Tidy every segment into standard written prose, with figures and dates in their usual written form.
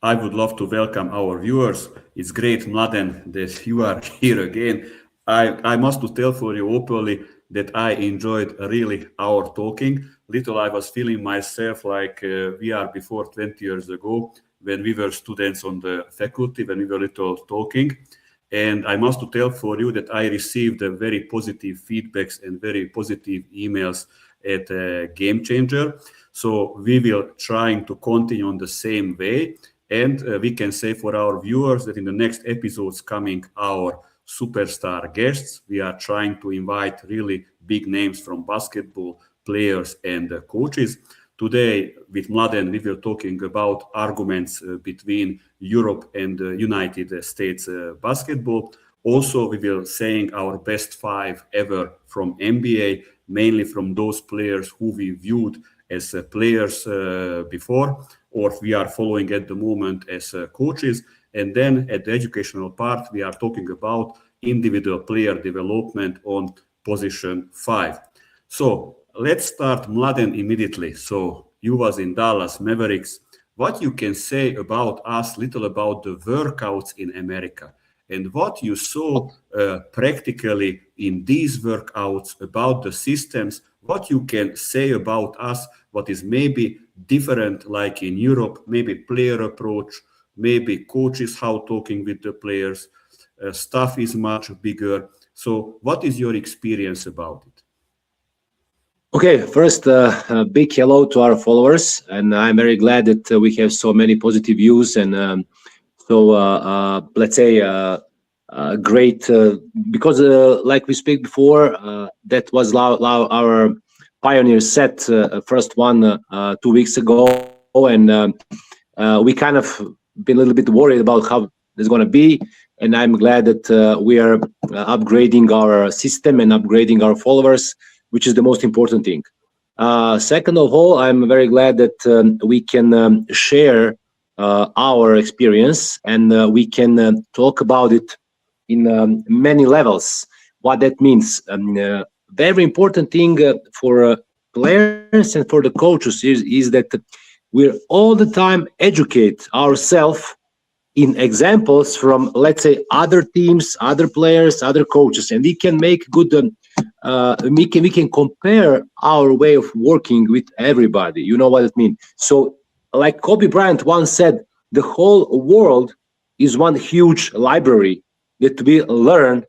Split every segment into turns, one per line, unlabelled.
I would love to welcome our viewers. It's great, Mladen, that you are here again. I must to tell for you openly that I enjoyed really our talking. Little I was feeling myself like we are before 20 years ago when we were students on the faculty, when we were little talking. And I must to tell for you that I received very positive feedbacks and very positive emails at Game Changer. So we will trying to continue on the same way. And we can say for our viewers that in the next episodes coming, our superstar guests, we are trying to invite really big names from basketball players and coaches. Today with Mladen, we were talking about arguments between Europe and the United States basketball. Also, we will saying our best five ever from NBA, mainly from those players who we viewed as players before, or we are following at the moment as coaches. And then at the educational part, we are talking about individual player development on position 5. So let's start, Mladen, immediately. So you was in Dallas Mavericks. What you can say about us, little about the workouts in America, and what you saw practically in these workouts about the systems, what you can say about us, what is maybe different like in Europe, maybe player approach, maybe coaches how talking with the players, stuff is much bigger. So what is your experience about it?
Okay, first, a big hello to our followers, and I'm very glad that we have so many positive views and let's say great because like we speak before, that was our pioneer set first one 2 weeks ago, and we kind of been a little bit worried about how it's going to be, and I'm glad that we are upgrading our system and upgrading our followers, which is the most important thing. Second of all, I'm very glad that we can share our experience and we can talk about it in many levels. What that means. Very important thing for players and for the coaches is that we're all the time educate ourselves in examples from, let's say, other teams, other players, other coaches, and we can make good we can compare our way of working with everybody. You know what it means. So like Kobe Bryant once said, the whole world is one huge library that we learn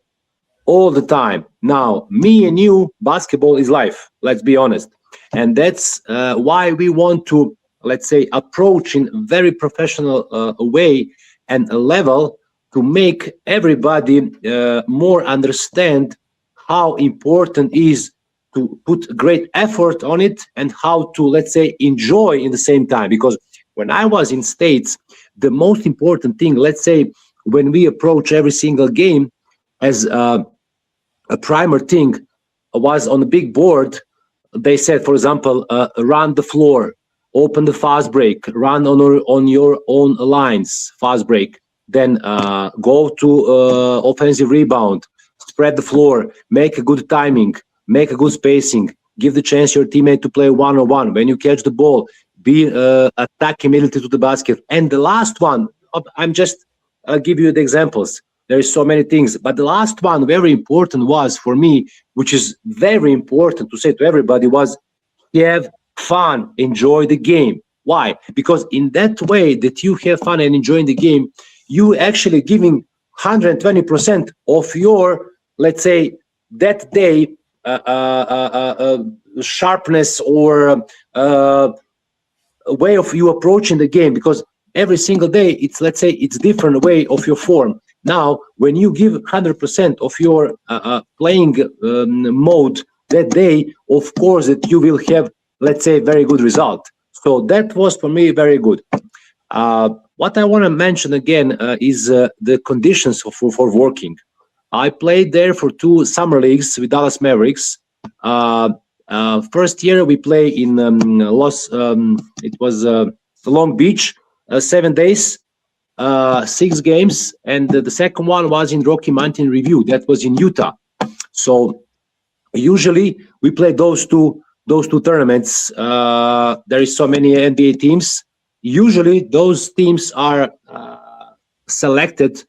all the time. Now, me and you, basketball is life, let's be honest. And that's why we want to, let's say, approach in a very professional way and a level to make everybody more understand how important is to put great effort on it and how to, let's say, enjoy in the same time. Because when I was in States, the most important thing, let's say, when we approach every single game as a primer thing was on the big board, they said, for example, run the floor, open the fast break, run on your own lines, fast break, then go to offensive rebound, spread the floor, make a good timing, make a good spacing, give the chance your teammate to play one-on-one. When you catch the ball, be attack immediately to the basket. And the last one, I'm just give you the examples. There is so many things, but the last one, very important, was for me, which is very important to say to everybody, was have fun, enjoy the game. Why? Because in that way that you have fun and enjoying the game, you actually giving 120% of your, let's say, that day sharpness or way of you approaching the game, because every single day it's, let's say, it's different way of your form. Now, when you give 100% of your playing mode that day, of course that you will have, let's say, very good result. So that was for me very good. What I want to mention again is the conditions for working. I played there for 2 summer leagues with Dallas Mavericks. First year we play in it was Long Beach, 7 days, 6 games, and the second one was in Rocky Mountain Review. That was in Utah. So usually we play those two tournaments. There is so many NBA teams. usually those teams are selected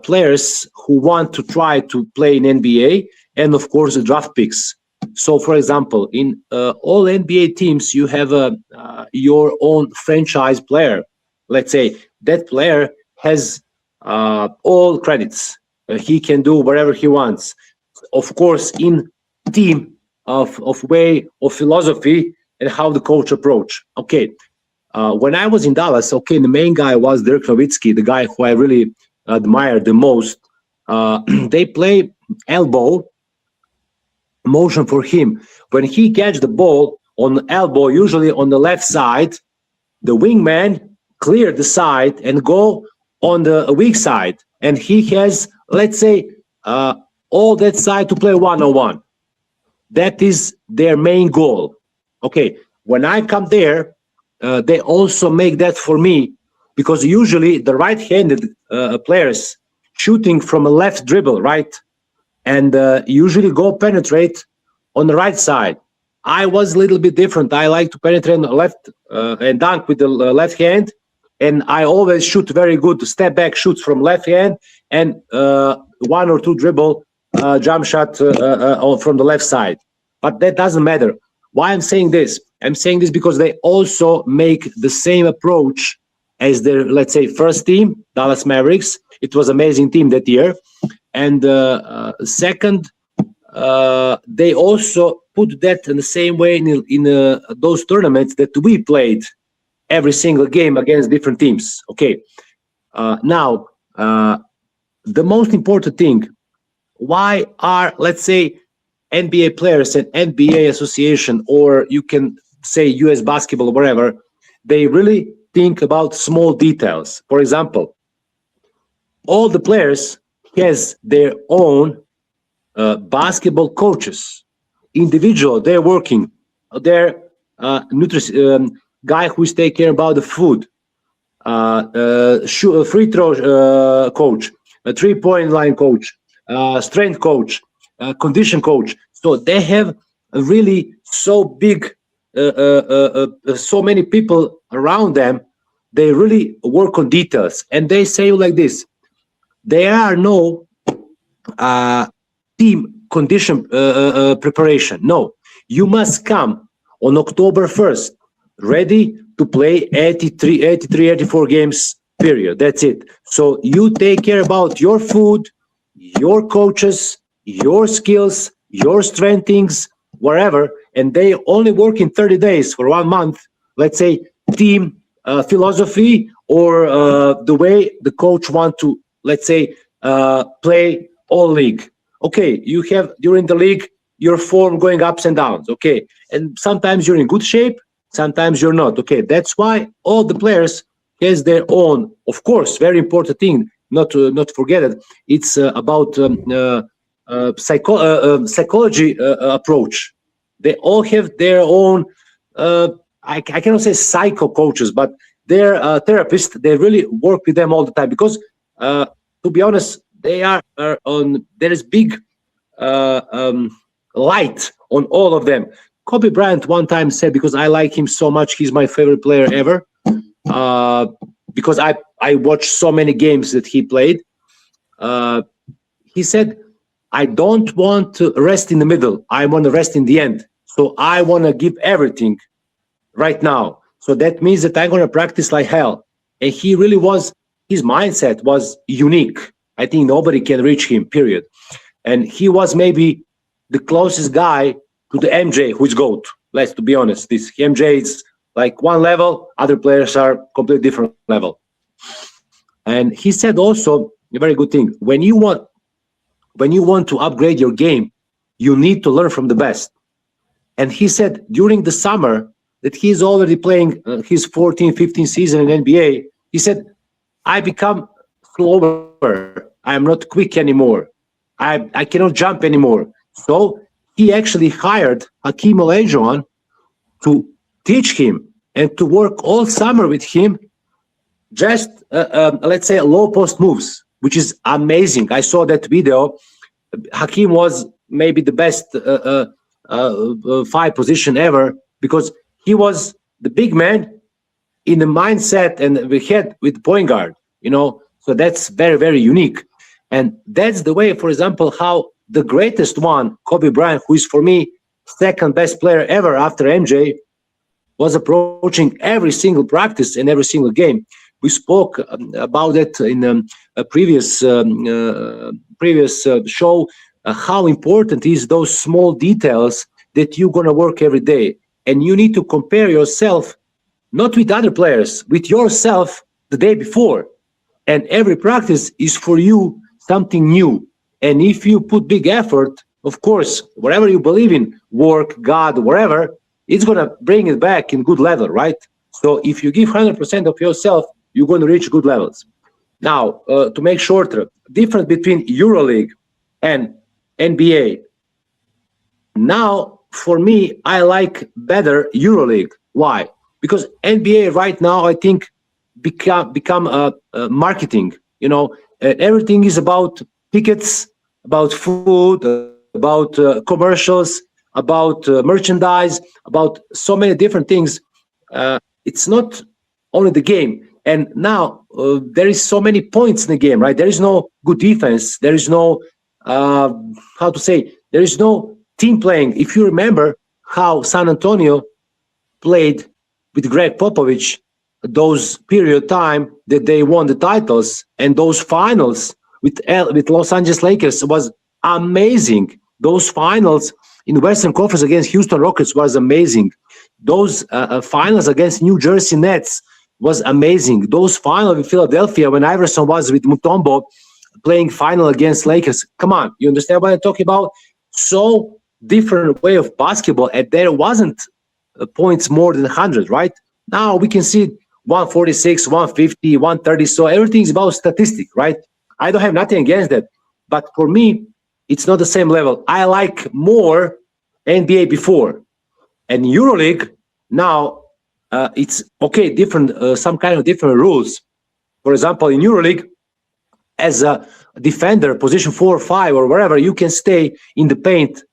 players who want to try to play in NBA, and of course the draft picks. So, for example, in all NBA teams, you have your own franchise player. Let's say that player has all credits. He can do whatever he wants. Of course, in team of way of philosophy and how the coach approach. Okay, when I was in Dallas, okay, the main guy was Dirk Nowitzki, the guy who I really admire the most. They play elbow motion for him. When he catch the ball on elbow, usually on the left side, the wingman clear the side and go on the weak side. And he has, let's say, all that side to play one-on-one. That is their main goal. Okay, when I come there, they also make that for me, because usually the right-handed players shooting from a left dribble, right, and usually go penetrate on the right side. I was a little bit different. I like to penetrate on the left and dunk with the left hand, and I always shoot very good step back shoots from left hand and one or two dribble jump shot from the left side. But that doesn't matter. Why I'm saying this? I'm saying this because they also make the same approach as their, let's say, first team, Dallas Mavericks. It was an amazing team that year. And second, they also put that in the same way in those tournaments that we played every single game against different teams. Okay. Now, the most important thing, why are, let's say, NBA players and NBA association, or you can say US basketball or whatever, they really think about small details. For example, all the players has their own basketball coaches, individual. They're working. They're guy who is taking care about the food, free throw coach, a 3-point line coach, strength coach, condition coach. So they have really so big, so many people around them. They really work on details, and they say like this: there are no team condition preparation. No, you must come on October 1st, ready to play 83, 84 games, period. That's it. So you take care about your food, your coaches, your skills, your strengths, wherever, and they only work in 30 days for 1 month, let's say, team philosophy, or the way the coach want to, let's say, play all league. Okay, you have during the league your form going ups and downs. Okay, and sometimes you're in good shape, sometimes you're not. Okay, that's why all the players has their own, of course, very important thing. Not to forget it. It's about psychology approach. They all have their own. I cannot say psycho coaches, but they're therapists. They really work with them all the time, because, to be honest, they are on. There is big light on all of them. Kobe Bryant one time said, because I like him so much, he's my favorite player ever. Because I watched so many games that he played. He said, I don't want to rest in the middle. I want to rest in the end. So I want to give everything right now. So that means that I'm going to practice like hell. And he really was, his mindset was unique. I think nobody can reach him, period. And he was maybe the closest guy to the MJ, who's GOAT. Let's to be honest, this MJ is like one level, other players are completely different level. And he said also a very good thing: when you want to upgrade your game, you need to learn from the best. And he said during the summer that he's already playing his 14-15 season in NBA, he said, I become slower. I am not quick anymore. I cannot jump anymore. So he actually hired Hakeem Olajuwon to teach him and to work all summer with him, just let's say low post moves, which is amazing. I saw that video. Hakeem was maybe the best 5 position ever, because he was the big man in the mindset and we had with point guard, so that's very, very unique. And that's the way, for example, how the greatest one, Kobe Bryant, who is for me second best player ever after MJ, was approaching every single practice and every single game. We spoke about it in a previous show, how important is those small details that you're going to work every day. And you need to compare yourself, not with other players, with yourself the day before. And every practice is for you something new. And if you put big effort, of course, whatever you believe in, work, God, whatever, it's going to bring it back in good level, right? So if you give 100% of yourself, you're going to reach good levels. Now, to make shorter, difference between EuroLeague and NBA. Now, for me, I like better EuroLeague. Why? Because NBA right now, I think, become marketing. Everything is about tickets, about food, about commercials, about merchandise, about so many different things. It's not only the game. And now there is so many points in the game, right? There is no good defense. There is no, there is no team playing. If you remember how San Antonio played with Greg Popovich, those period time that they won the titles, and those finals with Los Angeles Lakers was amazing. Those finals in Western Conference against Houston Rockets was amazing. Those finals against New Jersey Nets was amazing. Those finals with Philadelphia when Iverson was with Mutombo playing final against Lakers. Come on, you understand what I'm talking about? So different way of basketball, and there wasn't points more than 100, right? Now we can see 146, 150, 130. So everything's about statistic, right? I don't have nothing against that. But for me, it's not the same level. I like more NBA before. And EuroLeague, now it's okay, different, some kind of different rules. For example, in EuroLeague, as a defender, position 4 or 5 or wherever, you can stay in the paint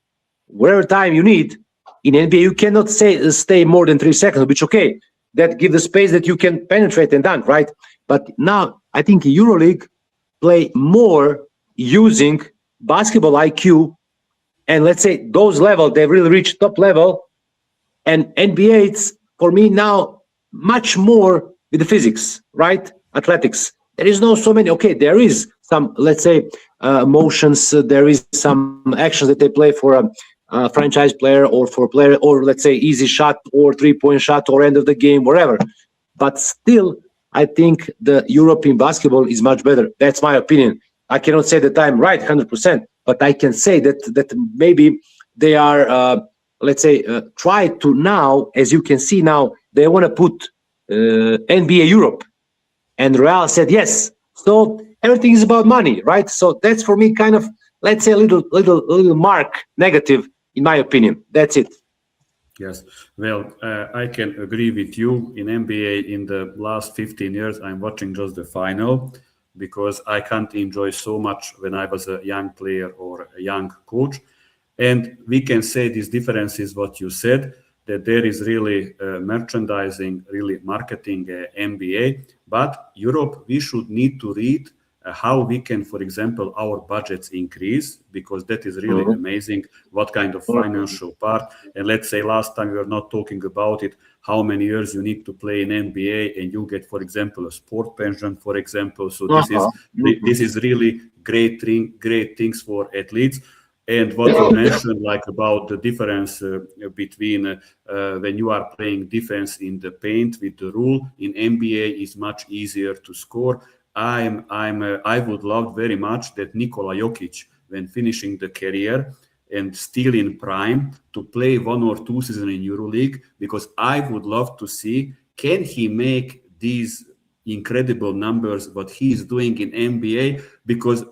whatever time you need. In NBA, you cannot stay more than 3 seconds, which okay, that gives the space that you can penetrate and dunk, right? But now I think EuroLeague play more using basketball IQ, and let's say those level, they really reach top level. And NBA, it's for me now much more with the physics, right? Athletics. There is no so many, okay, there is some, let's say, motions, there is some actions that they play for a franchise player or for a player, or let's say easy shot or 3-point shot or end of the game, whatever. But still, I think the European basketball is much better. That's my opinion. I cannot say that I'm right 100%, but I can say that maybe they are, try to now, as you can see now, they want to put NBA Europe. And Real said yes. So everything is about money, right? So that's for me kind of, let's say, a little mark negative, in my opinion. That's it.
Yes, well, I can agree with you. In NBA, in the last 15 years, I'm watching just the final because I can't enjoy so much when I was a young player or a young coach. And we can say this difference is what you said, that there is really merchandising, really marketing NBA. But Europe, we should need to read how we can, for example, our budgets increase, because that is really amazing what kind of financial part. And let's say last time we were not talking about it, how many years you need to play in NBA and you get, for example, a sport pension, for example. So this is really great things for athletes. And what you mentioned, like about the difference between when you are playing defense in the paint with the rule, in NBA is much easier to score. I would love very much that Nikola Jokic, when finishing the career and still in prime, to play 1 or 2 seasons in EuroLeague, because I would love to see, can he make these incredible numbers what he is doing in NBA? Because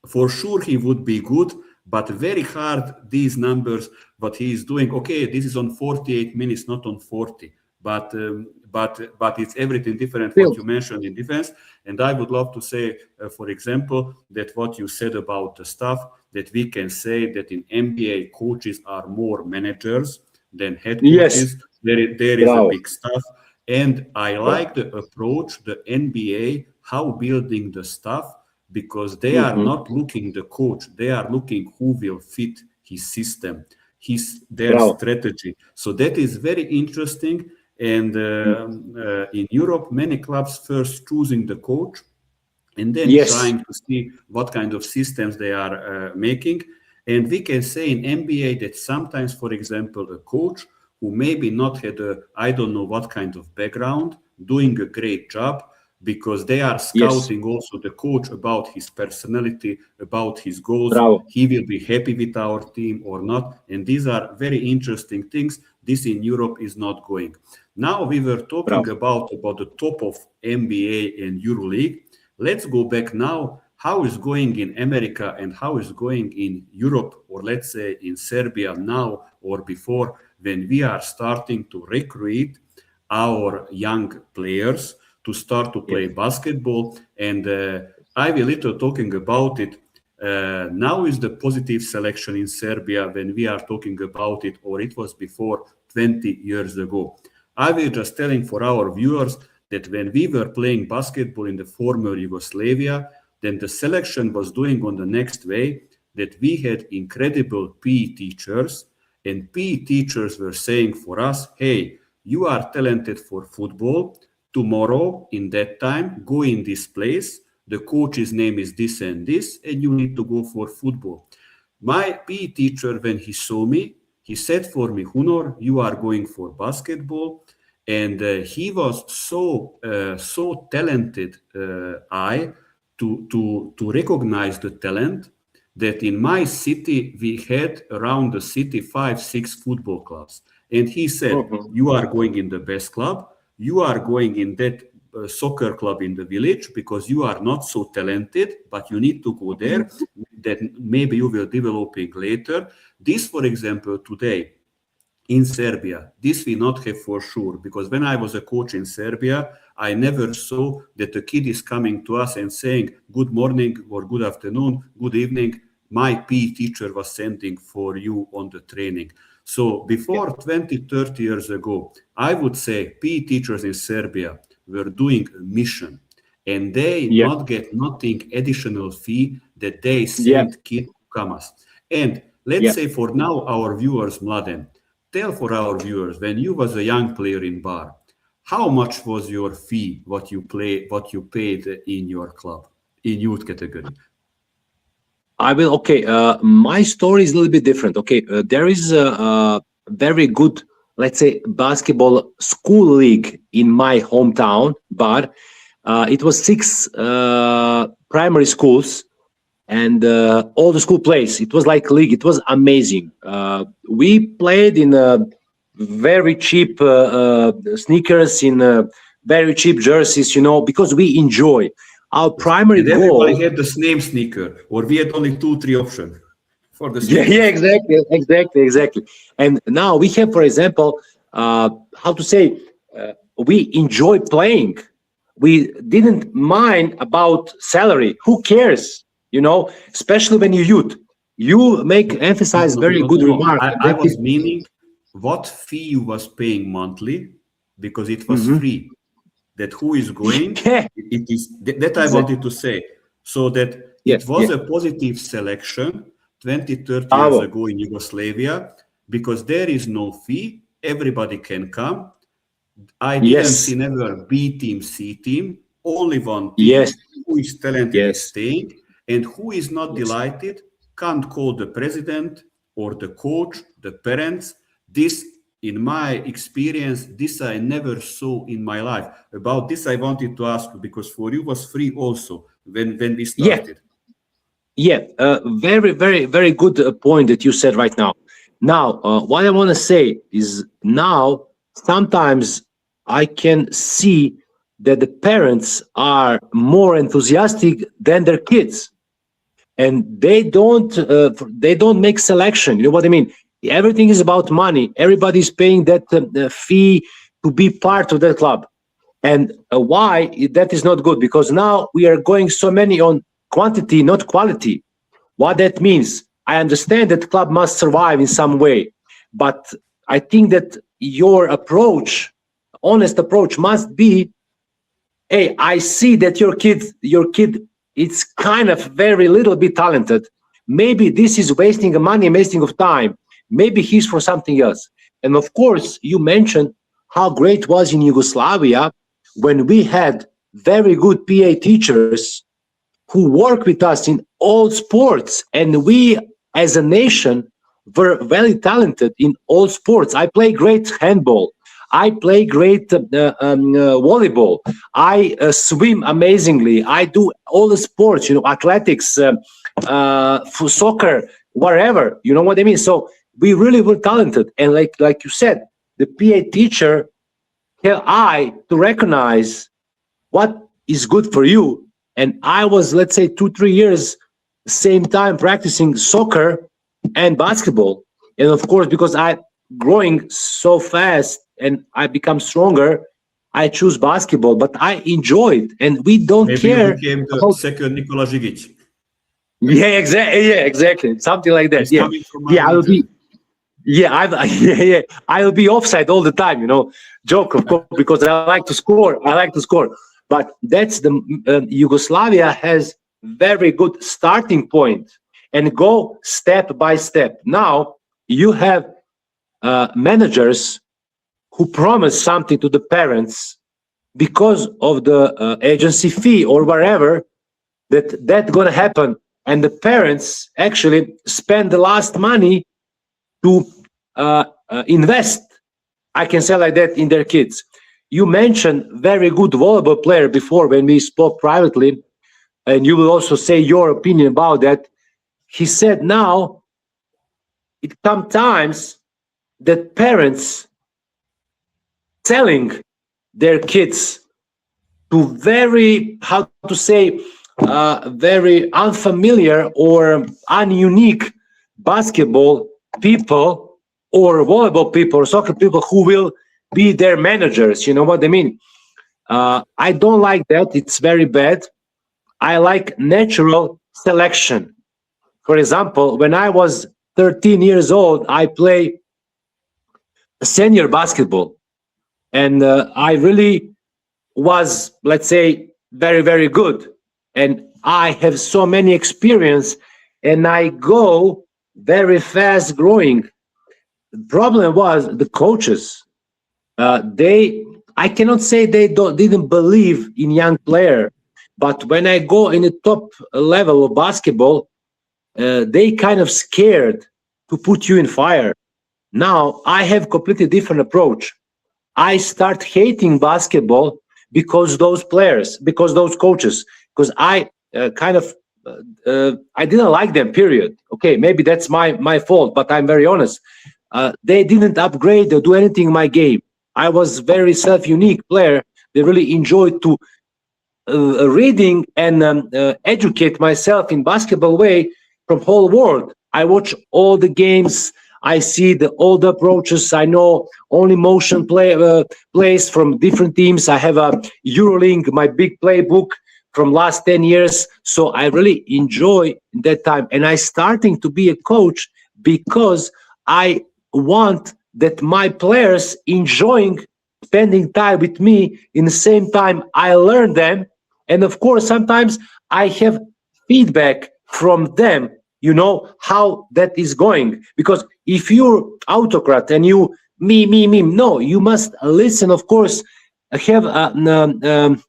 for sure he would be good, but very hard these numbers what he is doing. Okay, this is on 48 minutes, not on 40. But it's everything different what you mentioned in defense. And I would love to say, for example, that what you said about the staff, that we can say that in NBA coaches are more managers than head coaches. There is a big staff. And I
Right.
like the approach, the NBA, how building the stuff, because they are
Mm-hmm.
not looking the coach, they are looking who will fit his system, their
Bravo.
strategy. So that is very interesting. And
Mm.
in Europe, many clubs first choosing the coach and then
Yes.
trying to see what kind of systems they are making. And we can say in NBA that sometimes, for example, a coach who maybe not had a, I don't know what kind of background, doing a great job because they are
Yes.
scouting also the coach about his personality, about his goals.
Bravo.
He will be happy with our team or not. And these are very interesting things. This in Europe is not going. Now we were talking
Bravo.
about the top of NBA and EuroLeague. Let's go back now. How is going in America and how is going in Europe, or let's say in Serbia now or before, when we are starting to recruit our young players to start to
Yes.
play basketball. And I will little talking about it. Now is the positive selection in Serbia when we are talking about it, or it was before 20 years ago. I will just telling for our viewers that when we were playing basketball in the former Yugoslavia, then the selection was doing on the next way that we had incredible PE teachers, and PE teachers were saying for us, hey, you are talented for football. Tomorrow, in that time, go in this place. The coach's name is this and this, and you need to go for football. My PE teacher, when he saw me, he said for me, Hunor, you are going for basketball. And he was so talented, I to recognize the talent that in my city we had around the city 5, 6 football clubs, and he said,
Mm-hmm.
"You are going in the best club. You are going in that soccer club in the village because you are not so talented, but you need to go there. That maybe you will developing later." This, for example, today in Serbia. This we not have for sure, because when I was a coach in Serbia, I never saw that a kid is coming to us and saying, good morning or good afternoon, good evening. My PE teacher was sending for you on the training. So
Yeah.
before 20, 30 years ago, I would say PE teachers in Serbia were doing a mission and they
Yeah.
not get nothing additional fee that they
Yeah.
send kid to come us. And let's
Yeah.
say for now, our viewers, Mladen, tell for our viewers, when you was a young player in bar, how much was your fee, what you paid in your club, in youth category?
I will. Okay. My story is a little bit different. Okay. There is a very good, let's say, basketball school league in my hometown, but it was 6 primary schools and all the school plays. It was like league. It was amazing. We played in very cheap sneakers, in very cheap jerseys, because we enjoy. Our primary
And everybody
goal.
had the same sneaker, or we had only 2, 3 options for the
Yeah, yeah,
sneakers.
exactly. And now we have, for example, how to say, we enjoy playing. We didn't mind about salary. Who cares? Especially when you're youth. You make
No,
emphasize
no,
very
no,
good
no, no.
remark.
I
That
was
is,
meaning what fee you was paying monthly because it was
Mhm.
free. That who is going,
Yeah,
it is that I
exactly.
wanted to say. So that
Yeah,
it was
yeah.
a positive selection 20, 30 years
Bravo.
ago in Yugoslavia because there is no fee. Everybody can come. I didn't see
Yes,
never B team, C team, only one
yes,
team. Who is talented is
yes,
staying, and who is not
yes.
delighted can't call the president or the coach, the parents. This, in my experience, this I never saw in my life. About this, I wanted to ask you because for you was free also when we
Yeah,
started.
yeah. Very, very, very good point that you said right now. Now, what I want to say is now sometimes I can see that the parents are more enthusiastic than their kids, and they don't make selection. You know what I mean? Everything is about money. Everybody's paying that the fee to be part of that club. And why that is not good? Because now we are going so many on quantity, not quality. What that means, I understand that club must survive in some way, but I think that your approach honest approach must be, hey, I see that your kid, it's kind of very little bit talented. Maybe this is wasting of money, wasting of time. Maybe he's for something else. And of course, you mentioned how great was in Yugoslavia when we had very good PA teachers who work with us in all sports, and we as a nation were very talented in all sports. I play great handball. I play great volleyball. I swim amazingly. I do all the sports, athletics, for soccer, whatever. You know what I mean? So we really were talented. And like you said, the PA teacher had eye to recognize what is good for you. And I was, let's say, 2-3 years, same time practicing soccer and basketball. And of course, because I growing so fast and I become stronger, I choose basketball, but I enjoy it. And we don't
Maybe
care.
you became the
about...
second Nikola Žigić.
Yeah, exactly. Yeah, exactly. Something like that.
He's
Yeah, I will be. Yeah, I will be offside all the time. Joke, of course, because I like to score. But that's the Yugoslavia has very good starting point and go step by step. Now you have managers who promise something to the parents because of the agency fee or whatever, that's going to happen. And the parents actually spend the last money to invest, I can say like that, in their kids. You mentioned very good volleyball player before when we spoke privately, and you will also say your opinion about that. He said now it comes times that parents selling their kids to very, how to say, very unfamiliar or ununique basketball people or volleyball people or soccer people who will be their managers. You know what I mean? I don't like that. It's very bad. I like natural selection. For example, when I was 13 years old, I played senior basketball. And I really was, let's say, very, very good. And I have so many experience and I go very fast growing. The problem was the coaches. I cannot say they didn't believe in young player, but when I go in the top level of basketball, they kind of scared to put you in fire. Now I have completely different approach. I start hating basketball because those players, because those coaches, because I I didn't like them, period. Okay, maybe that's my fault, but I'm very honest. They didn't upgrade or do anything in my game. I was very self-unique player. They really enjoyed to reading and educate myself in basketball way from whole world. I watch all the games. I see all the approaches. I know only motion plays from different teams. I have a EuroLink, my big playbook from last 10 years. So I really enjoy that time. And I starting to be a coach because I want that my players enjoying spending time with me. In the same time, I learn them. And of course, sometimes I have feedback from them, how that is going. Because if you're autocrat and you, me, no, you must listen, of course, have an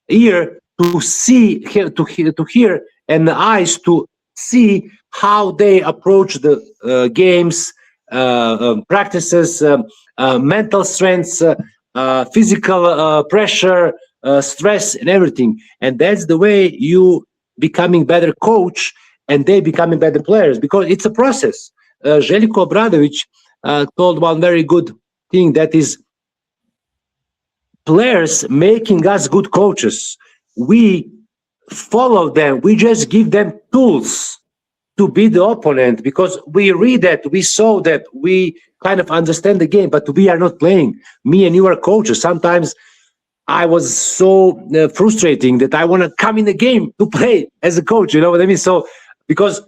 ear to see, to hear, and the eyes to see how they approach the games, practices, mental strengths, physical pressure, stress, and everything. And that's the way you becoming better coach and they becoming better players, because it's a process. Željko Obradović told one very good thing, that is players making us good coaches. We follow them. We just give them tools to be the opponent, because we read that, we saw that, we kind of understand the game, but we are not playing. Me and you are coaches. Sometimes I was so frustrating that I want to come in the game to play as a coach. You know what I mean? So, because,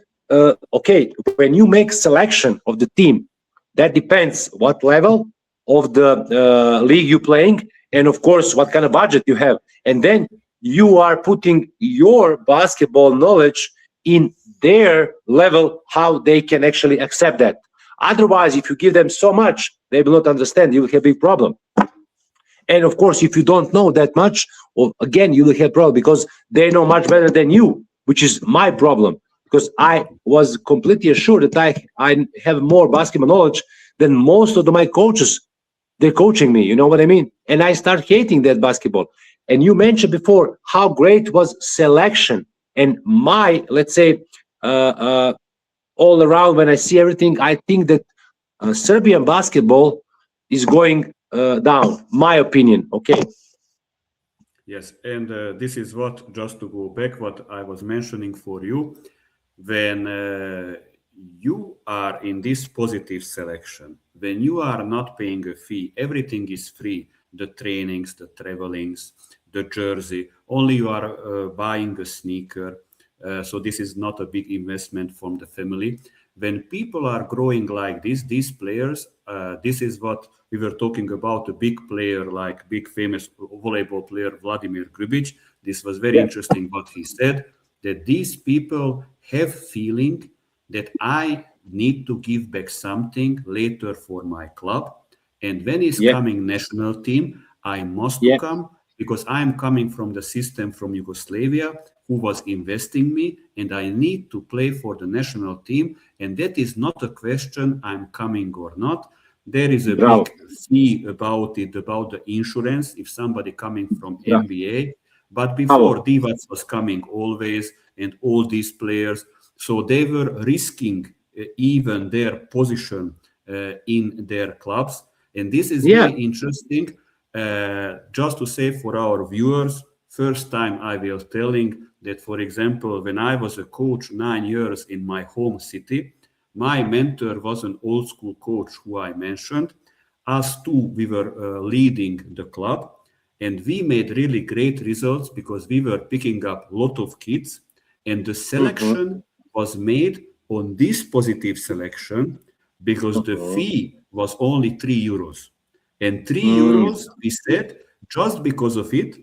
okay, when you make selection of the team, that depends what level of the league you're playing and of course what kind of budget you have, and then you are putting your basketball knowledge in their level, how they can actually accept that. Otherwise, if you give them so much, they will not understand. You will have a big problem. And of course, if you don't know that much, well, again, you will have problem because they know much better than you, which is my problem. Because I was completely assured that I have more basketball knowledge than most of my coaches. They're coaching me, you know what I mean? And I start hating that basketball. And you mentioned before how great was selection. And my, let's say, all around when I see everything, I think that Serbian basketball is going down. My opinion, okay?
Yes, and this is what, just to go back, what I was mentioning for you, when you are in this positive selection, when you are not paying a fee, everything is free, the trainings, the travelings, the jersey, only you are buying a sneaker. So this is not a big investment from the family. When people are growing like this, these players, this is what we were talking about, a big player like big famous volleyball player Vladimir Grubic. This was very interesting what he said, that these people have feeling that I need to give back something later for my club. And when is coming national team, I must to come because I am coming from the system from Yugoslavia who was investing me and I need to play for the national team. And that is not a question I'm coming or not. There is a big fee about it, about the insurance, if somebody coming from NBA. But before Divac was coming always and all these players, so they were risking even their position in their clubs. And this is very interesting. Just to say for our viewers, first time I will telling that, for example, when I was a coach 9 years in my home city, my mentor was an old school coach who I mentioned. Us two, we were leading the club and we made really great results because we were picking up a lot of kids and the selection was made on this positive selection because the fee was only €3. And €3, we said, just because of it,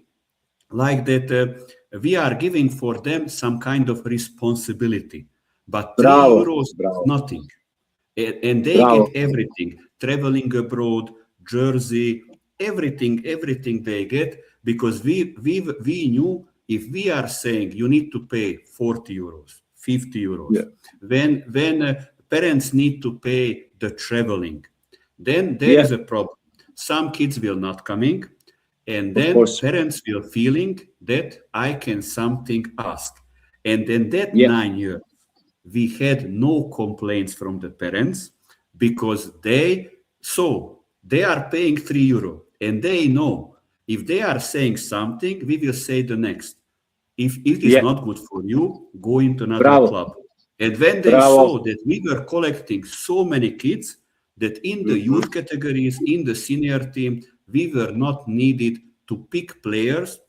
like that we are giving for them some kind of responsibility. But €3 is nothing. And they get everything, traveling abroad, jersey, everything they get, because we knew if we are saying you need to pay €40, €50, when parents need to pay the traveling, then there is a problem. Some kids will not coming, and then parents will feeling that I can something ask. And in that 9 years, we had no complaints from the parents because they are paying €3 and they know if they are saying something, we will say the next. If it is not good for you, go into another club. And when they saw that we were collecting so many kids that in the youth categories, in the senior team, we were not needed to pick players.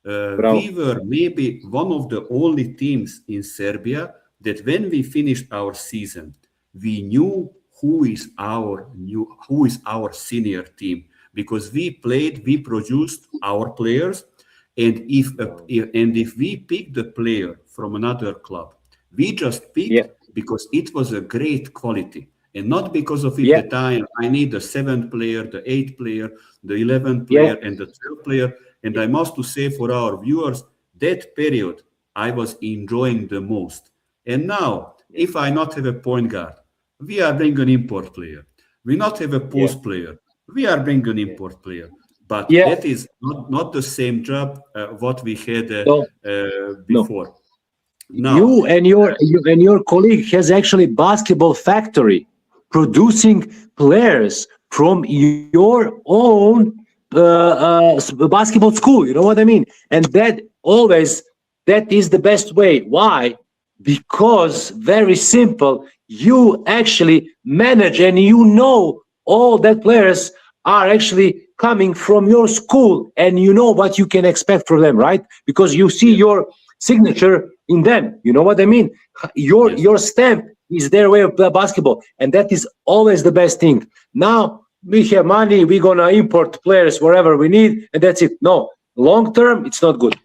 We were maybe one of the only teams in Serbia that when we finished our season, we knew who is our senior team because we produced our players, and if we pick the player from another club, we just pick because it was a great quality, and not because of it that I need the 7th player, the 8th player, the 11th player, and the 12th player. And I must to say for our viewers, that period I was enjoying the most. And now, if I not have a point guard, we are bringing an import player. We not have a post player. We are bringing an import player. But that is not the same job what we had before.
Now, you and your colleague has actually basketball factory producing players from your own basketball school. You know what I mean? And that is the best way. Why? Because very simple, you actually manage and you know all that players are actually coming from your school and you know what you can expect from them, right? Because you see your signature in them. You know what I mean? Your stamp is their way of basketball, and that is always the best thing. Now, we have money, we're gonna import players wherever we need, and that's it. No, long term, it's not good.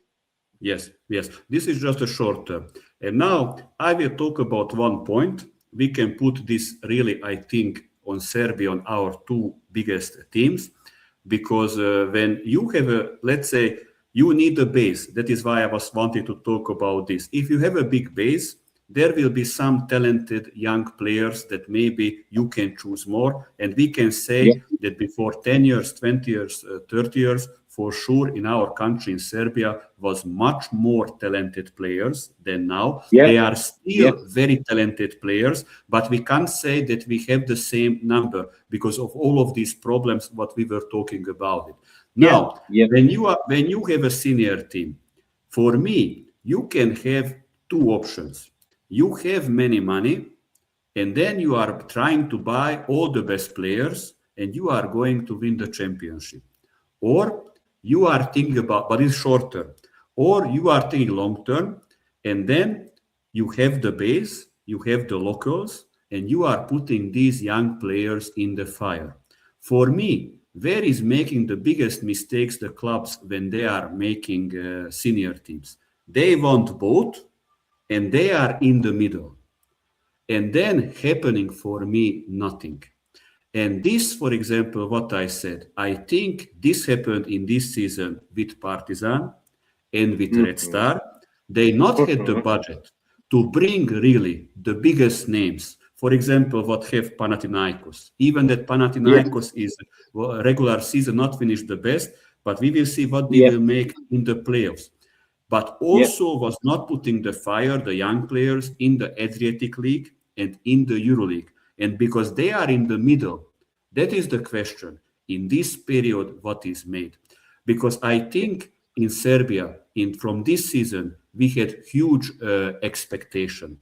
Yes, yes. This is just a short term. And now I will talk about one point. We can put this really, I think, on Serbia, on our two biggest teams, because when you have a, let's say, you need a base. That is why I was wanting to talk about this. If you have a big base, there will be some talented young players that maybe you can choose more. And we can
Yeah,
say that before 10 years, 20 years, 30 years, for sure in our country, in Serbia, was much more talented players than now.
yeah,
They are
yeah,
still very talented players, but we can't say that we have the same number because of all of these problems, what we were talking about it.
yeah,
Now,
yeah,
when you have a senior team, for me, you can have two options. You have many money, and then you are trying to buy all the best players, and you are going to win the championship. Or you are thinking about, but it's short term. Or you are thinking long term, and then you have the base, you have the locals, and you are putting these young players in the fire. For me, where is making the biggest mistakes the clubs when they are making senior teams? They want both, and they are in the middle. And then happening for me nothing. And this, for example, what I said, I think this happened in this season with Partizan and with Red
mhm,
Star. They not had the
mhm,
budget to bring really the biggest names. For example, what have Panathinaikos. Even that
yeah,
Panathinaikos is well, regular season not finished the best, but we will see what they
yeah,
will make in the playoffs. But
yeah,
also was not putting the fire, the young players, in the Adriatic League and in the EuroLeague. And because they are in the middle, that is the question. In this period, what is made? Because I think in Serbia, from this season, we had huge expectation.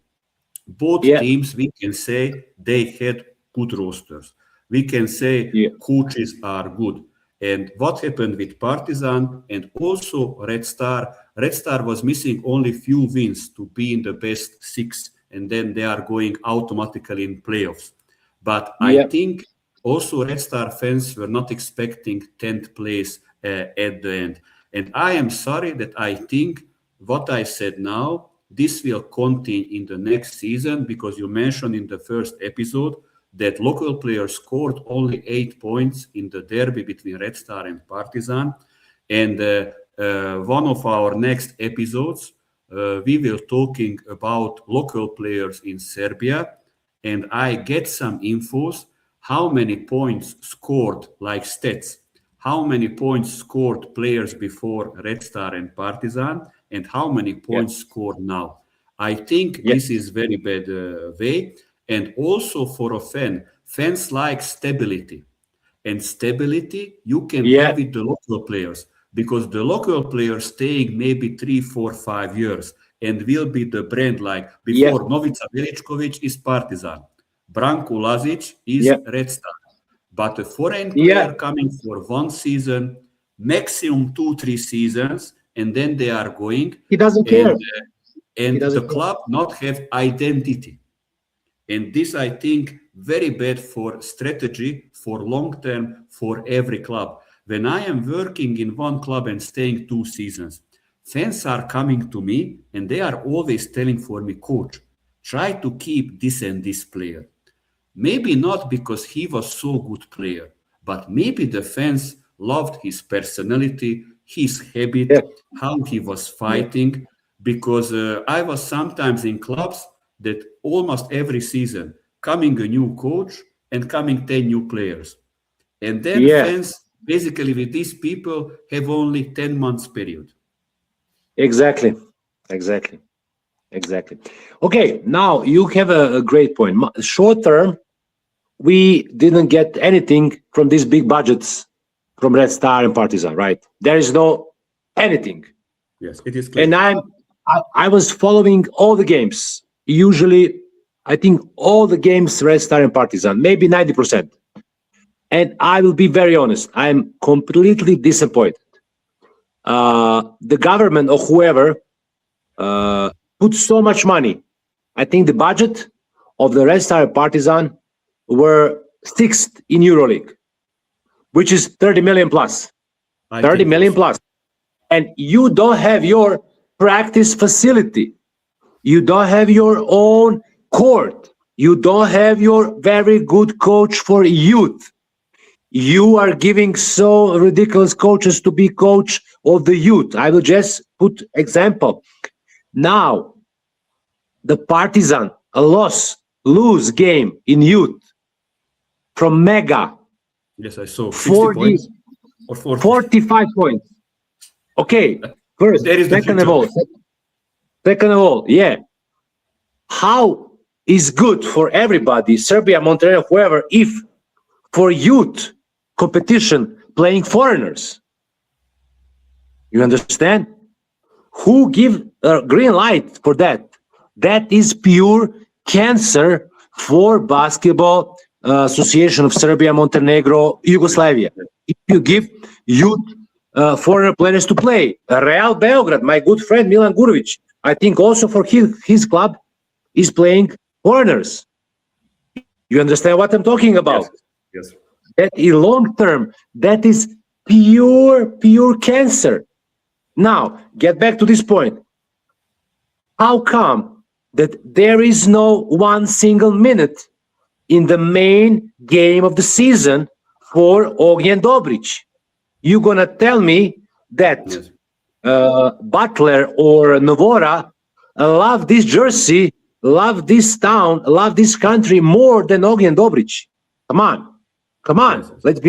Both
yeah,
teams, we can say they had good rosters. We can say
yeah,
coaches are good. And what happened with Partizan and also Red Star? Red Star was missing only few wins to be in the best six, and then they are going automatically in playoffs. But I
yeah,
think also Red Star fans were not expecting 10th place at the end. And I am sorry that I think what I said now, this will continue in the next season because you mentioned in the first episode that local players scored only 8 points in the derby between Red Star and Partizan. And one of our next episodes, we will talking about local players in Serbia, and I get some infos how many points scored like stats, how many points scored players before Red Star and Partizan, and how many
yeah,
points scored now. I think
yeah,
this is very bad way, and also for a fan, fans like stability. And stability you can
yeah,
have with the local players because the local players staying maybe 3, 4, 5 years and will be the brand like
yeah,
before Novica Veličković is Partizan, Branko Lazic
yeah,
is Red Star. But a foreign
yeah.
player coming for one season, maximum 2, 3 seasons, and then they are going,
He doesn't
and
care. He
and the
doesn't care.
club not have identity. And this, I think, very bad for strategy, for long term, for every club. When I am working in one club and staying 2 seasons, fans are coming to me and they are always telling for me, coach, try to keep this and this player. Maybe not because he was so good player, but maybe the fans loved his personality, his habit,
Yeah,
how he was
yeah,
fighting. Because I was sometimes in clubs that almost every season coming a new coach and coming 10 new players. And then
yeah.
fans basically with these people have only 10 months period.
Exactly, exactly, exactly. Okay, now you have a great point. Short term, we didn't get anything from these big budgets from Red Star and Partizan, right? There is no anything.
Yes, it is
And
clear.
I was following all the games. Usually, I think all the games Red Star and Partizan, maybe 90%. And I will be very honest, I'm completely disappointed. The government or whoever put so much money. I think the budget of the Red Star and Partizan were sixth in EuroLeague. which is 30 million plus.
I
30
think
million
also.
plus. And you don't have your practice facility. You don't have your own court. You don't have your very good coach for youth. You are giving so ridiculous coaches to be coach of the youth. I will just put example. Now, the Partizan lose game in youth from Mega.
Yes, I saw 60
40,
points or 40.
45 points. Okay, first,
There is the
second of
future.
all, yeah. How is good for everybody, Serbia, Montenegro, whoever, if for youth competition playing foreigners? You understand? Who give a green light for that? That is pure cancer for basketball Association of Serbia, Montenegro, Yugoslavia. If you give youth foreign players to play, Real Beograd, my good friend Milan Gurovic, I think also for his club is playing foreigners. You understand what I'm talking about?
Yes.
That in long term, that is pure cancer. Now, get back to this point. How come that there is no one single minute in the main game of the season for Ognjen Dobric? You're gonna tell me that
Yes.
Butler or Novora love this jersey, love this town, love this country more than Ognjen Dobric? Come on.
Yes.
Let's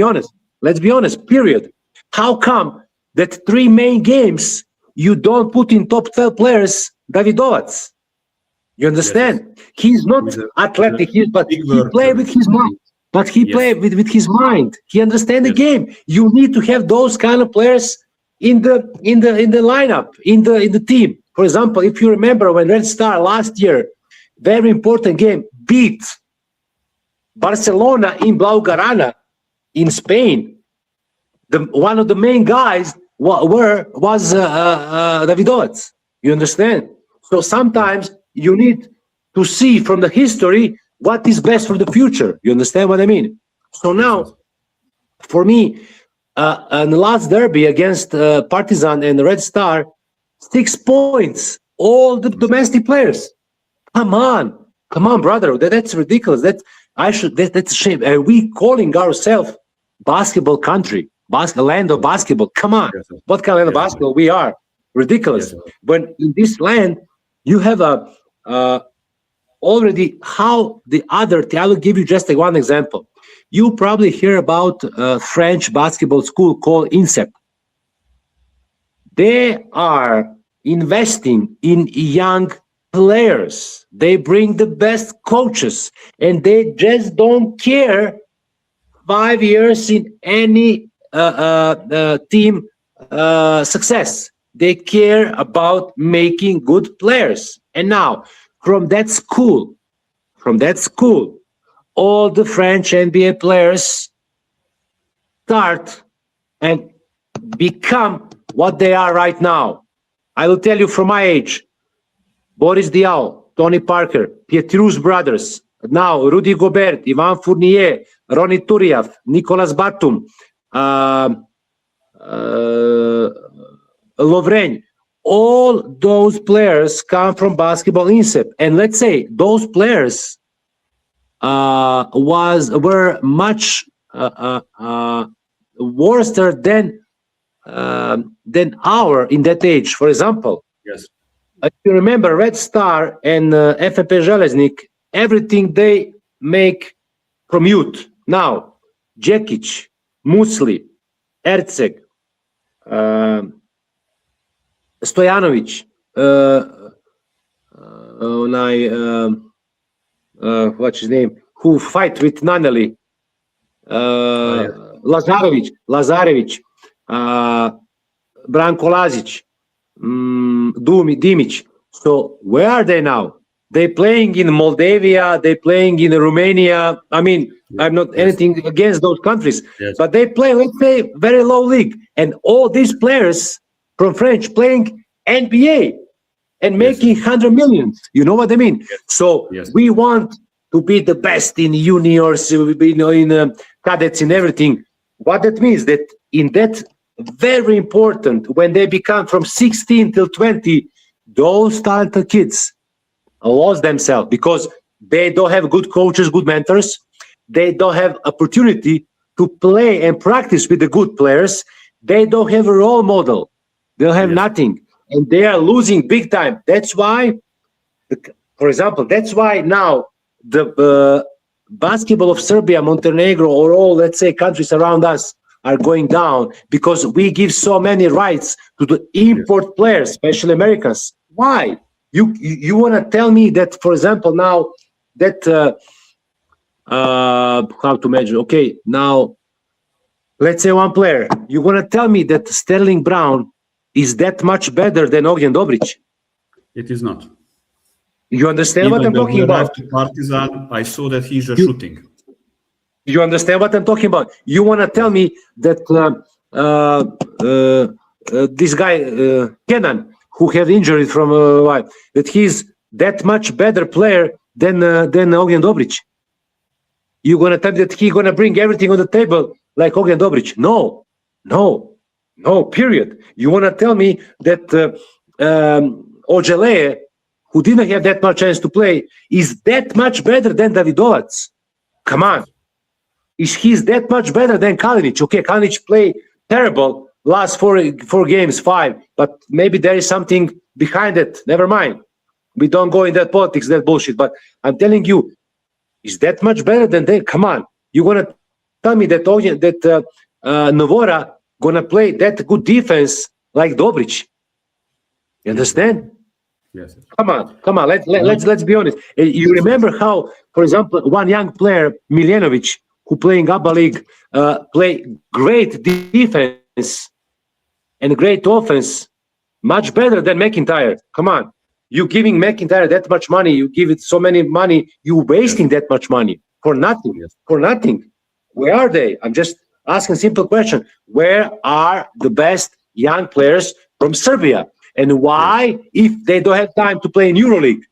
be honest, period. How come that 3 main games you don't put in top 12 players Davidovac? You understand? He's not athletic, but he play with his mind. But he play with his mind. He understand the game. You need to have those kind of players in the lineup, in the team. For example, if you remember when Red Star last year, very important game, beat Barcelona in Blaugrana in Spain. One of the main guys was Davidovac. You understand? So sometimes you need to see from the history what is best for the future. You understand what I mean? So now, for me, in the last derby against Partizan and Red Star, 6 points, all the domestic players. Come on, brother. That's ridiculous. That's a shame. Are we calling ourselves basketball country, land of basketball? Come on, what kind of land of basketball we are? Ridiculous. When in this land you have already how the other. I will give you just one example. You probably hear about a French basketball school called INSEP. They are investing in young players. They bring the best coaches, and they just don't care 5 years in any team success. They care about making good players. And now, from that school, all the French NBA players start and become what they are right now. I will tell you from my age, Boris Diaw, Tony Parker, Pietrus brothers, now Rudy Gobert, Ivan Fournier, Ronnie Turiaf, Nicolas Batum, Lovren, all those players come from basketball INSEP. And let's say those players were much worse than our in that age. For example, if you remember Red Star and FNP Železnik, everything they make from youth. Now, Djekić, Musli, Erceg, Stojanović, what's his name? Who fight with Naneli? Lazarević, Branko Lazić, Dimić. So where are they now? They playing in Moldavia, they playing in Romania. I mean, I'm not anything against those countries, but they play, let's say, very low league. And all these players from French playing NBA and making 100 millions. You know what I mean? So we want to be the best in juniors, in cadets, in everything. What that means that in that very important, when they become from 16 till 20, those talented kids lost themselves because they don't have good coaches, good mentors. They don't have opportunity to play and practice with the good players. They don't have a role model. They don't have
Yes.
nothing, and they are losing big time. That's why, for example, that's why now the basketball of Serbia, Montenegro, or all, let's say, countries around us are going down because we give so many rights to the import players, especially Americans. Why? You want to tell me that, for example, now that how to measure? Okay, now let's say one player. You want to tell me that Sterling Brown is that much better than Ognjen Dobrić?
It is not.
You understand what
Even
I'm
when
talking
he
about?
arrived to Partizan, I saw that he's just
You-
shooting.
You understand what I'm talking about? You want to tell me that this guy Kenan, who had injury from that he's that much better player than Ognjen Dobrić? You gonna tell me that he's gonna bring everything on the table like Ognjen Dobrić? No, no, no. Period. You wanna tell me that Ojeleye, who didn't have that much chance to play, is that much better than Davidovac? Come on. Is he's that much better than Kalinic? Okay, Kalinic played terrible last four games, 5, but maybe there is something behind it. Never mind. We don't go in that politics, that bullshit. But I'm telling you, is that much better than they? Come on, you gonna tell me that Novora gonna play that good defense like Dobrić? You understand?
Yes.
Come on. Let's be honest. You remember how, for example, one young player, Miljanovic, who playing ABA League, play great defense and great offense, much better than McIntyre. Come on. You giving McIntyre that much money, you give it so many money, you wasting that much money for nothing.
Yes.
For nothing. Where are they? I'm just asking a simple question. Where are the best young players from Serbia? And why, if they don't have time to play in EuroLeague,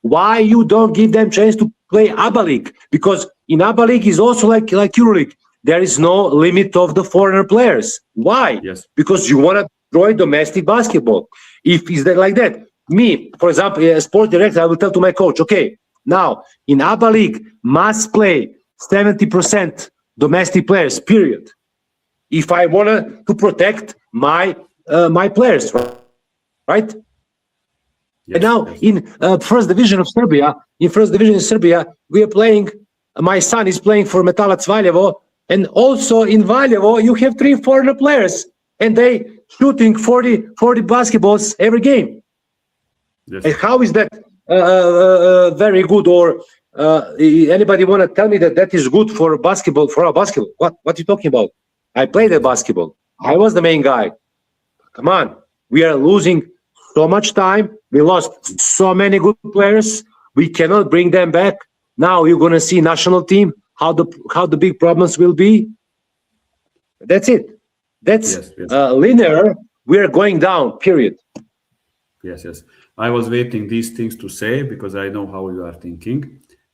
why you don't give them chance to play ABA League? Because in ABA League is also like EuroLeague. There is no limit of the foreigner players. Why?
Yes.
Because you want to destroy domestic basketball. If is that like that, me, for example, as sport director, I will tell to my coach, okay, now in ABA League must play 70% domestic players, period. If I want to protect my players, right?
Yes.
And now
Yes.
in first division of Serbia, we are playing. My son is playing for Metalac Valjevo, and also in Valjevo you have 3 foreigner players, and they shooting 40 basketballs every game.
Yes.
And how is that very good? Or anybody want to tell me that is good for basketball, for our basketball? What are you talking about? I played the basketball. I was the main guy. Come on, we are losing so much time. We lost so many good players. We cannot bring them back. Now you're gonna see national team how the big problems will be. That's it. That's
Yes. Yes.
linear. We are going down. Period.
Yes, yes. I was waiting these things to say because I know how you are thinking.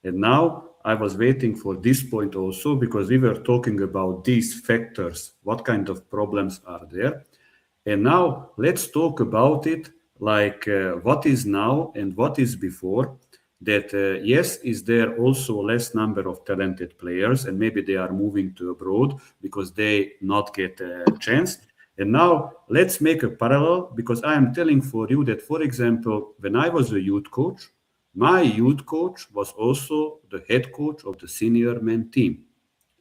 And now I was waiting for this point also because we were talking about these factors, what kind of problems are there. And now let's talk about it like what is now and what is before. That yes, is there also less number of talented players and maybe they are moving to abroad because they not get a chance. And now let's make a parallel because I am telling for you that, for example, when I was a youth coach, my youth coach was also the head coach of the senior men team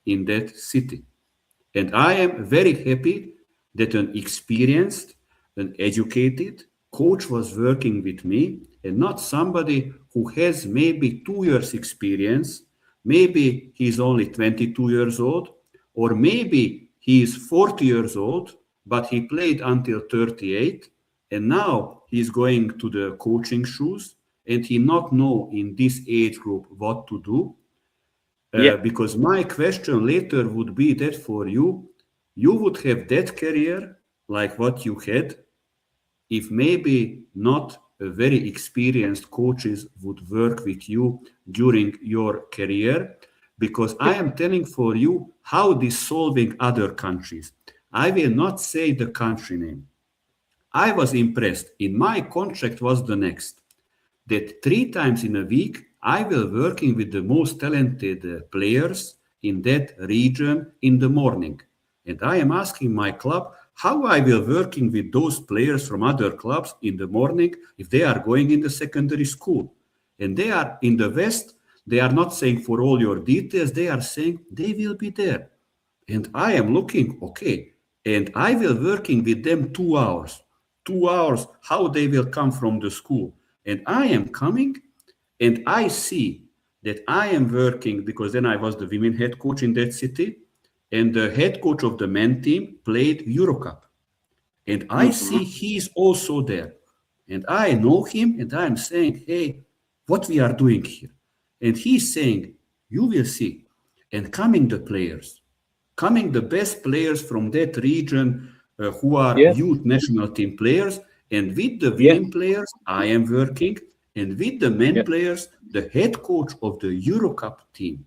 in that city. And I am very happy that an experienced, an educated coach was working with me and not somebody who has maybe 2 years experience, maybe he's only 22 years old, or maybe he is 40 years old, but he played until 38, and now he's going to the coaching shoes and he not know in this age group what to do.
Yeah.
Because my question later would be that for you, you would have that career like what you had if maybe not a very experienced coaches would work with you during your career. because I am telling for you how this solving other countries. I will not say the country name. I was impressed. In my contract was the next, that 3 times in a week I will working with the most talented players in that region in the morning. And I am asking my club how I will working with those players from other clubs in the morning if they are going in the secondary school. And they are in the West, they are not saying for all your details, they are saying they will be there. And I am looking, okay, and I will working with them 2 hours. 2 hours, how they will come from the school. And I am coming and I see that I am working because then I was the women head coach in that city, and the head coach of the men team played Eurocup. And I see he is also there. And I know him and I'm saying, hey, what we are doing here. And he's saying, you will see. And coming the players, coming the best players from that region who are
Yeah,
youth national team players. And with the
yeah,
women players, I am working. And with the men
yeah,
players, the head coach of the Eurocup team.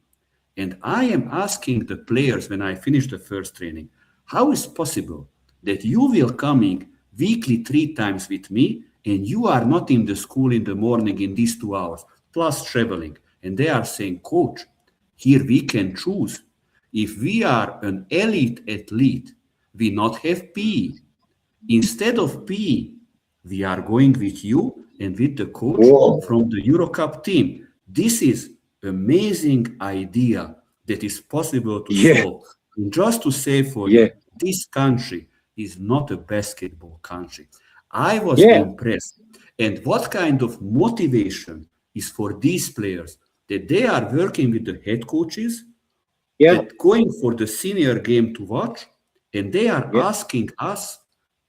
And I am asking the players when I finish the first training, how is possible that you will coming weekly 3 times with me and you are not in the school in the morning in these 2 hours, plus traveling? And they are saying, coach, here we can choose. If we are an elite athlete, we not have PE. Instead of PE, we are going with you and with the coach
whoa,
from the Eurocup team. This is amazing idea that is possible to
yeah,
solve. And just to say for
yeah,
you, this country is not a basketball country. I was
yeah,
impressed. And what kind of motivation is for these players that they are working with the head coaches,
yeah,
that going for the senior game to watch, and they are
yeah,
asking us,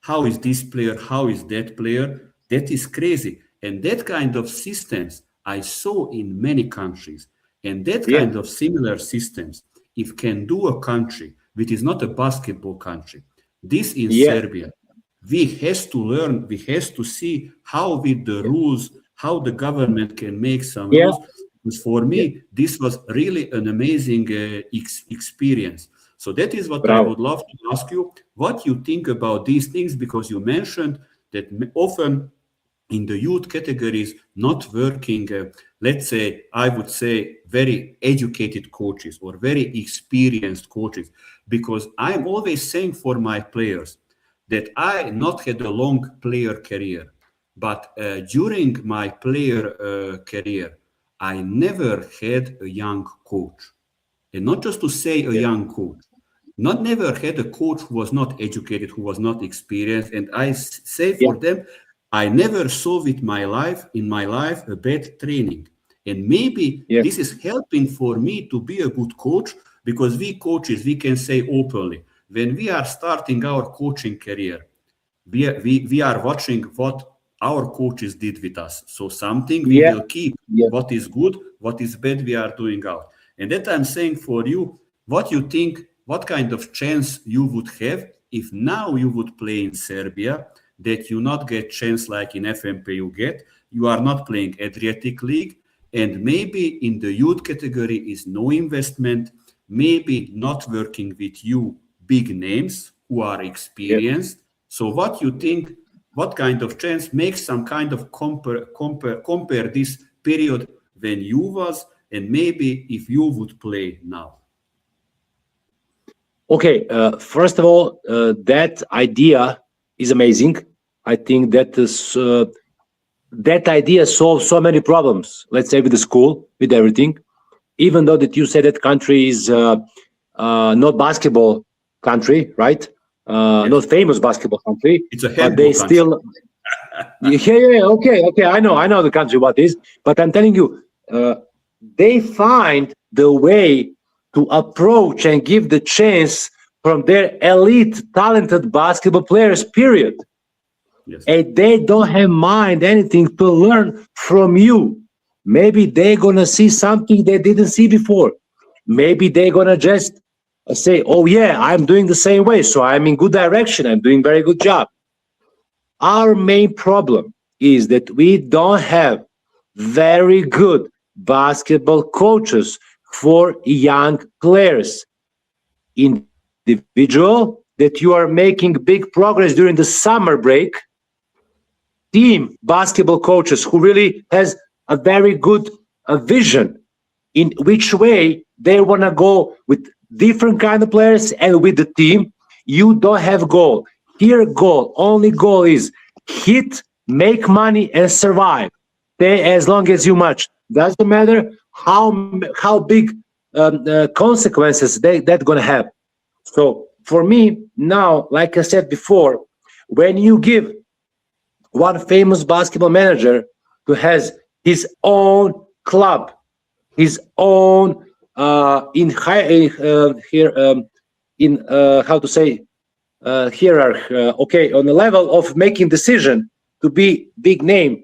how is this player, how is that player? That is crazy. And that kind of systems I saw in many countries. And that
yeah,
kind of similar systems, if can do a country which is not a basketball country, this in
yeah,
Serbia, we has to learn, we has to see how with the rules, how the government can make some
yeah,
rules. Because for
yeah,
me, this was really an amazing experience. So that is what I
bravo.
would love to ask you, what you think about these things, because you mentioned that often in the youth categories, not working, let's say, I would say, very educated coaches or very experienced coaches, because I'm always saying for my players that I not had a long player career, but during my player career, I never had a young coach. And not just to say a
Yeah,
young coach, not never had a coach who was not educated, who was not experienced. And I say
yeah,
for them, I never saw with my life, in my life, a bad training. And maybe
yeah,
this is helping for me to be a good coach, because we coaches, we can say openly, when we are starting our coaching career, we are watching what our coaches did with us. So something we
yeah,
will keep.
yeah.
What is good, what is bad, we are doing out. And that I'm saying for you, what you think, what kind of chance you would have if now you would play in Serbia, that you not get chance like in FMP you get, you are not playing Adriatic League, and maybe in the youth category is no investment, maybe not working with you big names who are
Yeah.
experienced. So what you think, what kind of chance makes some kind of compare this period when you was and maybe if you would play now?
Okay, first of all, that idea is amazing. I think that idea solves so many problems. Let's say with the school, with everything. Even though that you said that country is not basketball country, right?
Yes,
Not famous basketball country,
it's a
but
handball
they
country.
still. Yeah, yeah, yeah, okay, okay. I know the country what is, but I'm telling you, they find the way to approach and give the chance from their elite, talented basketball players. Period.
Yes,
And they don't have mind anything to learn from you. Maybe they're gonna see something they didn't see before. Maybe they're gonna just say, "Oh yeah, I'm doing the same way, so I'm in good direction. I'm doing very good job." Our main problem is that we don't have very good basketball coaches for young players, individual that you are making big progress during the summer break, team basketball coaches who really has a very good vision in which way they want to go with different kind of players and with the team. You don't have goal here. Only goal is hit, make money, and survive. Stay as long as you much. Doesn't matter how big consequences that gonna have. So for me now, like I said before, when you give one famous basketball manager who has his own club, his own in how to say hierarchy, okay, on the level of making decision to be big name.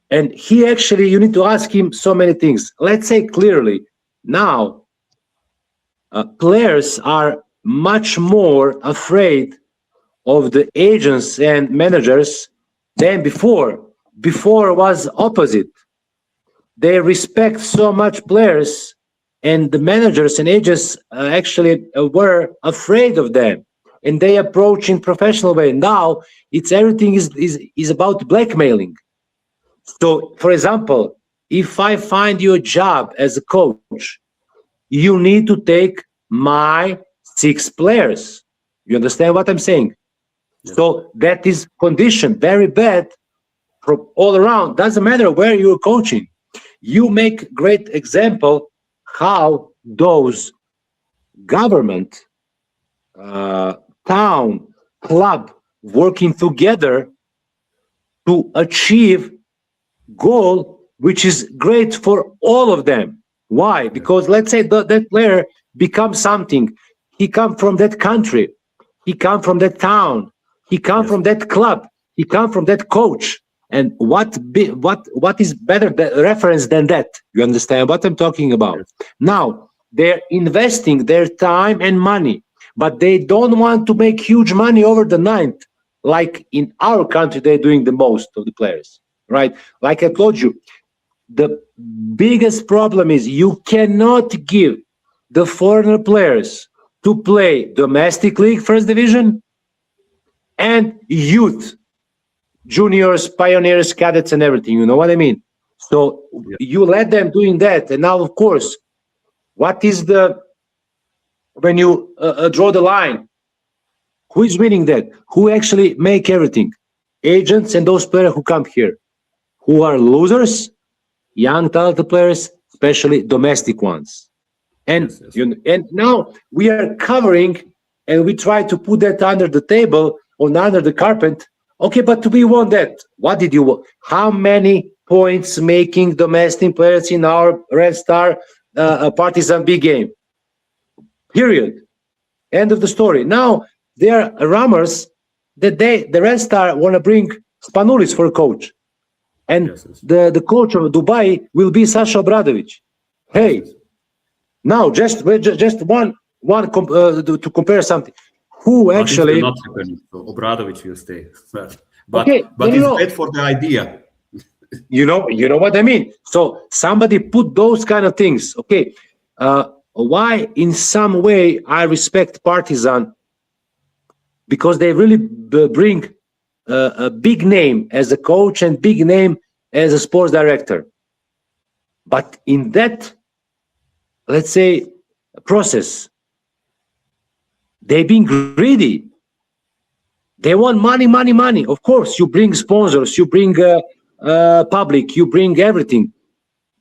And he actually, you need to ask him so many things. Let's say clearly, now players are much more afraid of the agents and managers than before. Before was opposite. They respect so much players, and the managers and agents actually were afraid of them, and they approach in professional way. Now it's everything is about blackmailing. So, for example, if I find you a job as a coach, you need to take my 6 players. You understand what I'm saying?
Yes.
So that is condition very bad from all around. Doesn't matter where you're coaching. You make great example how those government, town, club working together to achieve goal, which is great for all of them. Why? Because let's say that player becomes something. He come from that country. He come from that town. He come from that club. He come from that coach. And what is better reference than that? You understand what I'm talking about? Now they're investing their time and money, but they don't want to make huge money over the night, like in our country they're doing the most of the players, right? Like I told you, the biggest problem is you cannot give the foreigner players to play domestic league, first division, and youth, juniors, pioneers, cadets, and everything. You know what I mean? So you let them doing that, and now, of course, what is when you draw the line? Who is winning that? Who actually make everything? Agents and those players who come here, who are losers, young talented players, especially domestic ones. And and now we are covering, and we try to put that under the table or under the carpet. Okay, but we want that. What did you want? How many points making domestic players in our Red Star Partizan big game? Period. End of the story. Now there are rumors that the Red Star want to bring Spanulis for a coach, and the coach of Dubai will be Sasha Obradovic. Hey, now just one to compare something. Who actually?
Not happening. So Obradovic will stay, but
okay,
but it's bad for the idea.
You know what I mean. So somebody put those kind of things. Okay, why? In some way, I respect Partizan because they really bring a big name as a coach and big name as a sports director. But in that, let's say, process, they've been greedy. They want money, money, money. Of course, you bring sponsors, you bring public, you bring everything.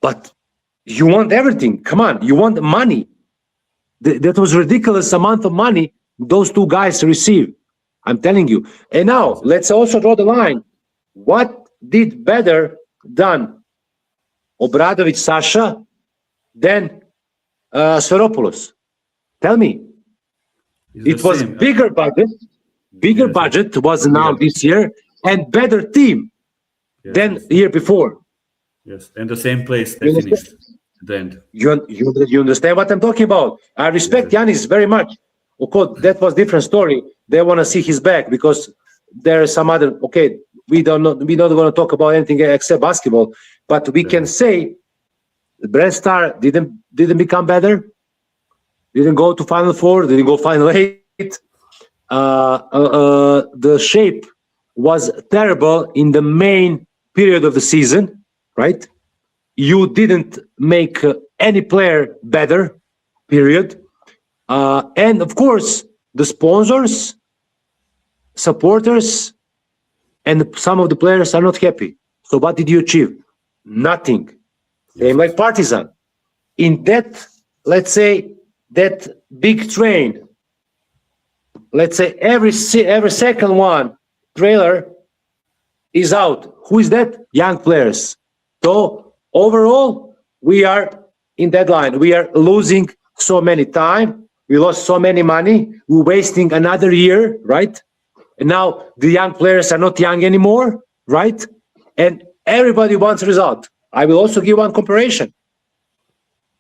But you want everything. Come on, you want money. That was ridiculous amount of money those two guys received. I'm telling you. And now, let's also draw the line. What did better done Obradovic Sasha than Sferopoulos? Tell me. It was same. Bigger budget was now this year, and better team than the year before.
Yes, and the same place they finished at the end.
You understand what I'm talking about? I respect Giannis very much. Of course, that was different story. They want to see his back because there are some other. Okay, we're not going to talk about anything except basketball, but we can say Brent Star didn't become better. Didn't go to Final Four. Didn't go Final Eight. The shape was terrible in the main period of the season, right? You didn't make any player better, period. And of course, the sponsors, supporters, and some of the players are not happy. So what did you achieve? Nothing. Same like Partizan. In that, let's say, that big train, let's say every second one trailer is out. Who is that? Young players. So overall, we are in that line. We are losing so many time. We lost so many money. We're wasting another year, right? And now the young players are not young anymore, right? And everybody wants a result. I will also give one comparison.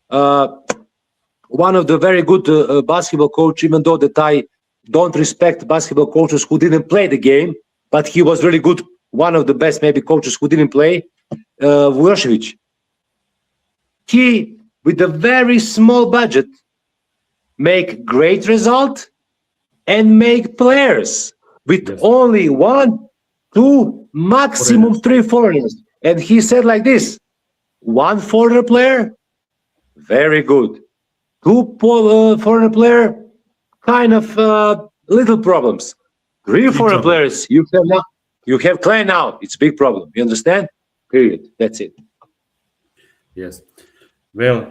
One of the very good basketball coach, even though that I don't respect basketball coaches who didn't play the game, but he was really good. One of the best maybe coaches who didn't play, Vujošević. He, with a very small budget, make great result and make players with only 1, 2, maximum 3 foreigners. And he said like this: 1 foreigner player, very good. 2 foreign player, kind of little problems. 3 foreign players, you have now. You have Clay now. It's a big problem. You understand? Period. That's it.
Yes. Well,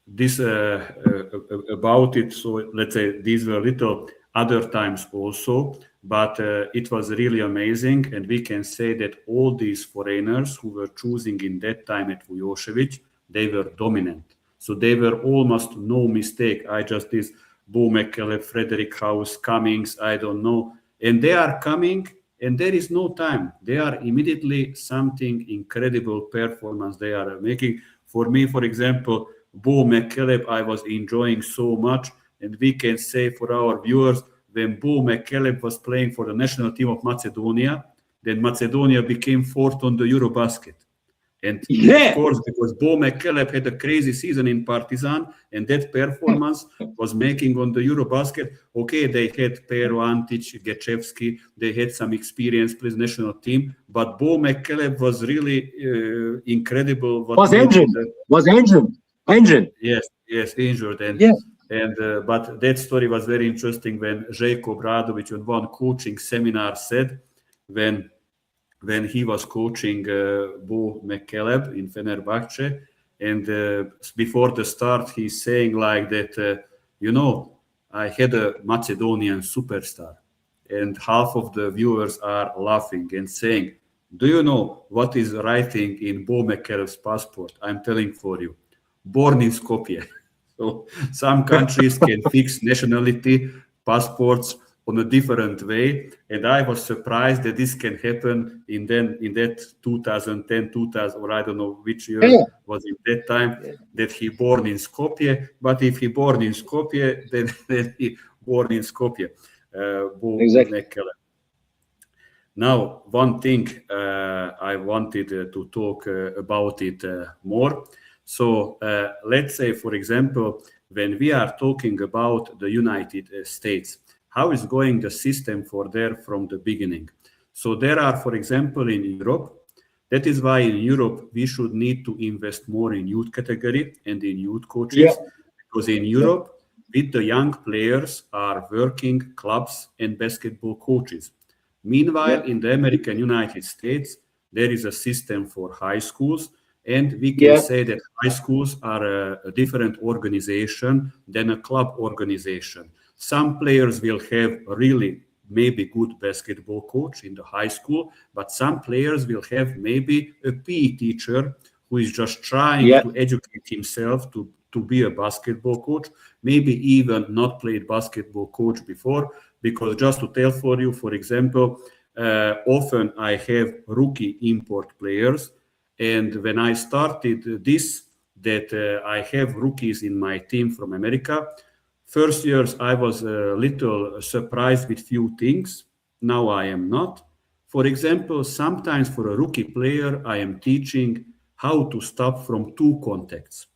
this about it. So let's say these were little other times also, but it was really amazing, and we can say that all these foreigners who were choosing in that time at Vujošević, they were dominant. So they were almost no mistake. I just this Bo McKelley, Frederick House, Cummings, I don't know, and they are coming. And there is no time. They are immediately something incredible performance they are making. For me, for example, Bo McKelley, I was enjoying so much. And we can say for our viewers, when Bo McKelley was playing for the national team of Macedonia, then Macedonia became 4th on the Eurobasket. And of course, because Bo McKelley had a crazy season in Partizan, and that performance was making on the Eurobasket. Okay, they had Pero Antic, Gečevski, they had some experience with national team, but Bo McKelley was really incredible.
Was injured.
Yes, injured. And but that story was very interesting when Željko Obradović on one coaching seminar said when he was coaching Bo McKelley in Fenerbahce, and before the start, he's saying like that, I had a Macedonian superstar, and half of the viewers are laughing and saying, do you know what is writing in Bo McKelley's passport? I'm telling for you, born in Skopje. So some countries can fix nationality passports on a different way, and I was surprised that this can happen in that 2010, 2000, or I don't know which year was in that time that he born in Skopje. But if he born in Skopje, then he born in Skopje. Exactly. Now, one thing I wanted to talk about it more. So let's say, for example, when we are talking about the United States, how is going the system for there from the beginning? So there are, for example, in Europe, that is why in Europe we should need to invest more in youth category and in youth coaches, because in Europe, with the young players are working clubs and basketball coaches. Meanwhile, in the American United States, there is a system for high schools, and we can say that high schools are a different organization than a club organization. Some players will have really maybe good basketball coach in the high school, but some players will have maybe a PE teacher who is just trying to educate himself to be a basketball coach, maybe even not played basketball coach before, because just to tell for you, for example, often I have rookie import players, and when I started this, that I have rookies in my team from America, first years, I was a little surprised with few things. Now I am not. For example, sometimes for a rookie player, I am teaching how to stop from two contacts.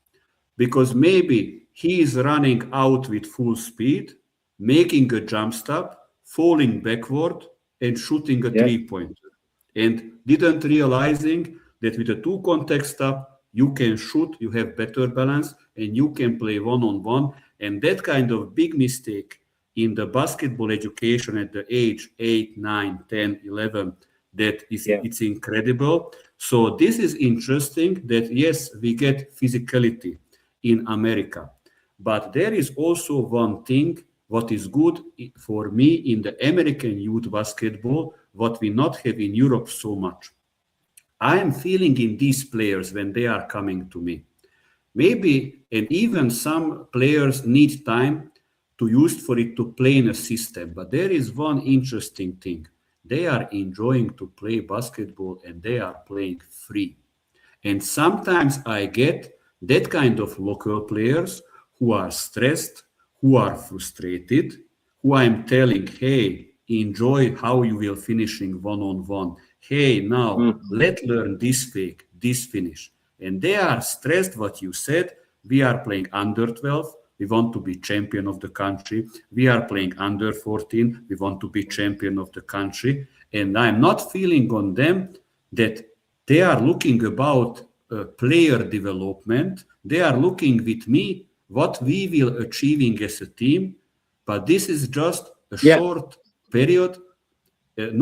Because maybe he is running out with full speed, making a jump stop, falling backward, and shooting a
Yeah.
three-pointer. And didn't realizing that with a two contact stop, you can shoot, you have better balance, and you can play one-on-one. And that kind of big mistake in the basketball education at the age 8, 9, 10, 11, that is
Yeah.
it's incredible. So this is interesting that yes, we get physicality in America. But there is also one thing what is good for me in the American youth basketball, what we not have in Europe so much. I am feeling in these players when they are coming to me. Maybe, and even some players need time to use for it to play in a system. But there is one interesting thing. They are enjoying to play basketball and they are playing free. And sometimes I get that kind of local players who are stressed, who are frustrated, who I'm telling, hey, enjoy how you will finishing one on one. Hey, now
Mhm.
let's learn this fake, this finish. And they are stressed what you said. We are playing under 12. We want to be champion of the country. We are playing under 14. We want to be champion of the country. And I'm not feeling on them that they are looking about player development. They are looking with me what we will achieving as a team. But this is just a
Yeah.
short period.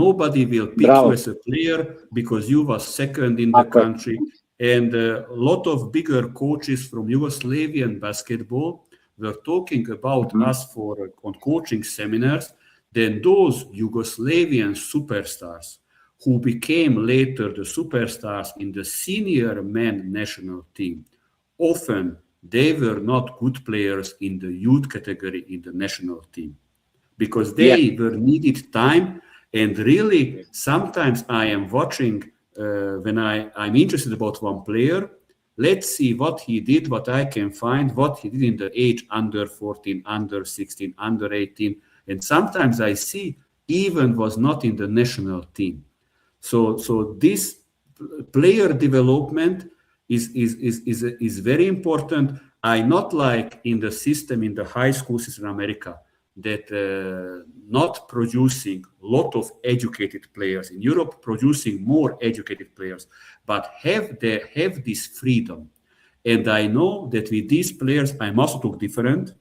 Nobody will pick you
Bravo.
as a player because you was second in the
Tako je.
country. And a lot of bigger coaches from Yugoslavian basketball were talking about
Mhm.
us for on coaching seminars. Then those Yugoslavian superstars who became later the superstars in the senior men national team, often they were not good players in the youth category in the national team because
Yeah.
they were needed time. And really, sometimes I am watching when I'm interested about one player. Let's see what he did, what I can find, what he did in the age under 14, under 16, under 18. And sometimes I see even was not in the national team. So this player development is very important. I not like in the system in the high school system in America that not producing lot of educated players in Europe, producing more educated players, but have this freedom. And I know that with these players, I must look different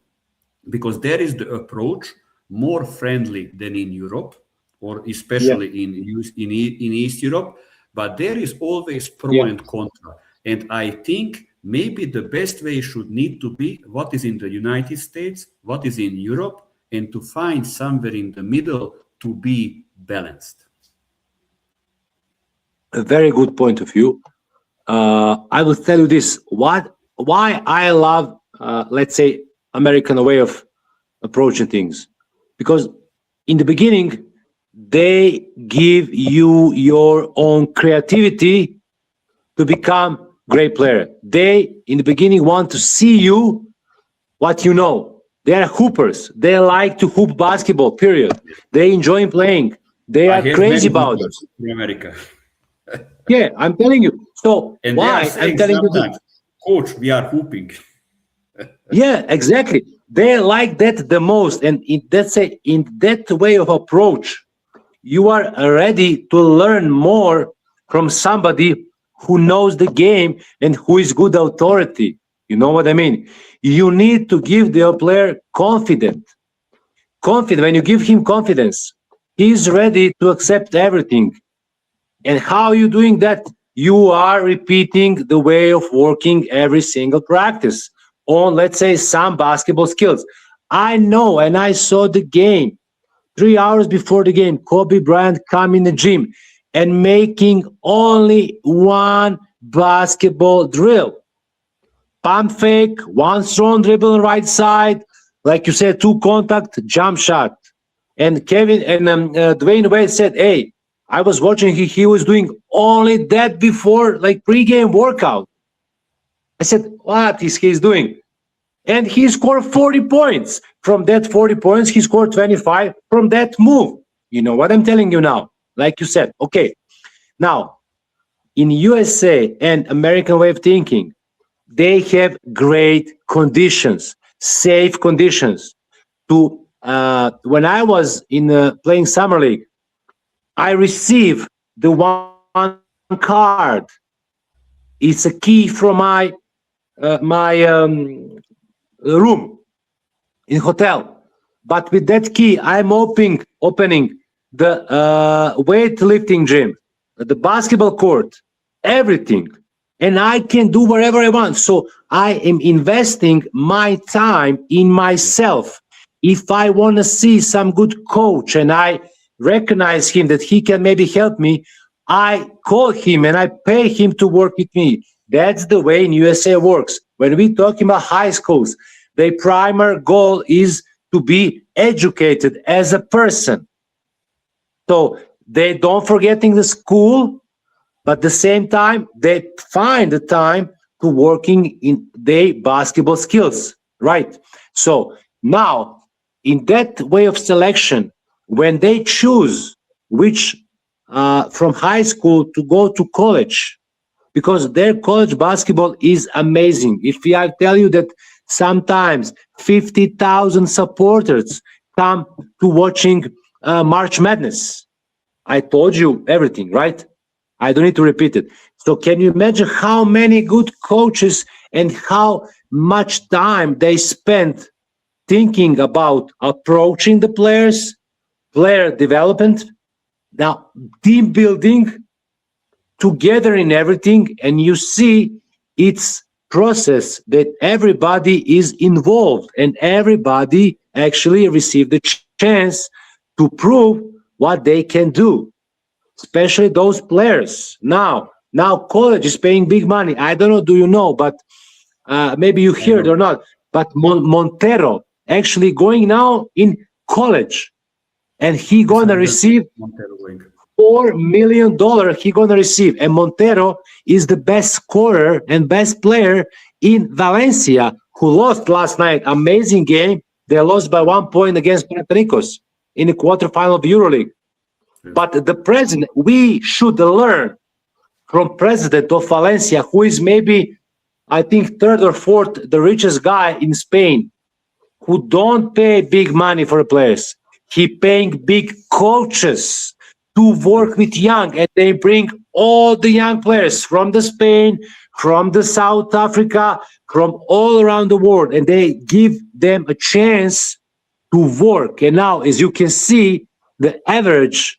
because there is the approach more friendly than in Europe or
Yeah.
especially in East Europe, but there is always pro
Yeah.
and contra. And I think maybe the best way should need to be what is in the United States, what is in Europe, and to find somewhere in the middle to be balanced.
A very good point of view. I will tell you this: why I love, let's say, American way of approaching things, because in the beginning they give you your own creativity to become great player. They in the beginning want to see you what you know. They are hoopers. They like to hoop basketball. Period. They enjoy playing. They
I
are
have
crazy
many
about it.
hoopers in America,
Yeah, I'm telling you. So
and they are
why I'm
saying
telling you this?
sometimes, "Coach, we are hooping."
Yeah, exactly. They like that the most, and in that way of approach, you are ready to learn more from somebody who knows the game and who is good authority. You know what I mean? You need to give the player confident. When you give him confidence, he's ready to accept everything. And how you doing that? You are repeating the way of working every single practice on, let's say, some basketball skills. I know, and I saw the game 3 hours before the game. Kobe Bryant come in the gym and making only one basketball drill: pump fake, one strong dribble on right side, like you said, two contact, jump shot. And Kevin and Dwayne Wade said, "Hey, I was watching. He was doing only that before, like pregame workout." I said, "What is he doing?" And he scored 40 points. From that 40 points, he scored 25 from that move. You know what I'm telling you now? Like you said, okay. Now, in USA and American way of thinking, they have great conditions, safe conditions. To when I was in playing summer league, I received the one card. It's a key from my room in hotel. But with that key, I'm opening the weightlifting gym, the basketball court, everything, and I can do whatever I want. So I am investing my time in myself. If I want to see some good coach and I recognize him that he can maybe help me, I call him and I pay him to work with me. That's the way in USA works. When we talking about high schools, their primary goal is to be educated as a person. So they don't forgetting the school, but at the same time, they find the time to working in their basketball skills, right? So now, in that way of selection, when they choose which from high school to go to college, because their college basketball is amazing. If I tell you that sometimes 50,000 supporters come to watching March Madness, I told you everything, right? I don't need to repeat it. So can you imagine how many good coaches and how much time they spend thinking about approaching the players, player development, now team building, together in everything, and you see it's process that everybody is involved and everybody actually received the chance to prove what they can do, especially those players. Now college is paying big money. I don't know, do you know, but maybe you hear it or not, but Montero actually going now in college, and he gonna receive $4 million he gonna receive. And Montero is the best scorer and best player in Valencia, who lost last night. Amazing game. They lost by 1 point against Panathinaikos in the quarterfinal of EuroLeague. But the president, we should learn from president of Valencia, who is maybe, I think, third or fourth, the richest guy in Spain, who don't pay big money for the players. He paying big coaches to work with young, and they bring all the young players from the Spain, from the South Africa, from all around the world, and they give them a chance to work. And now, as you can see, the average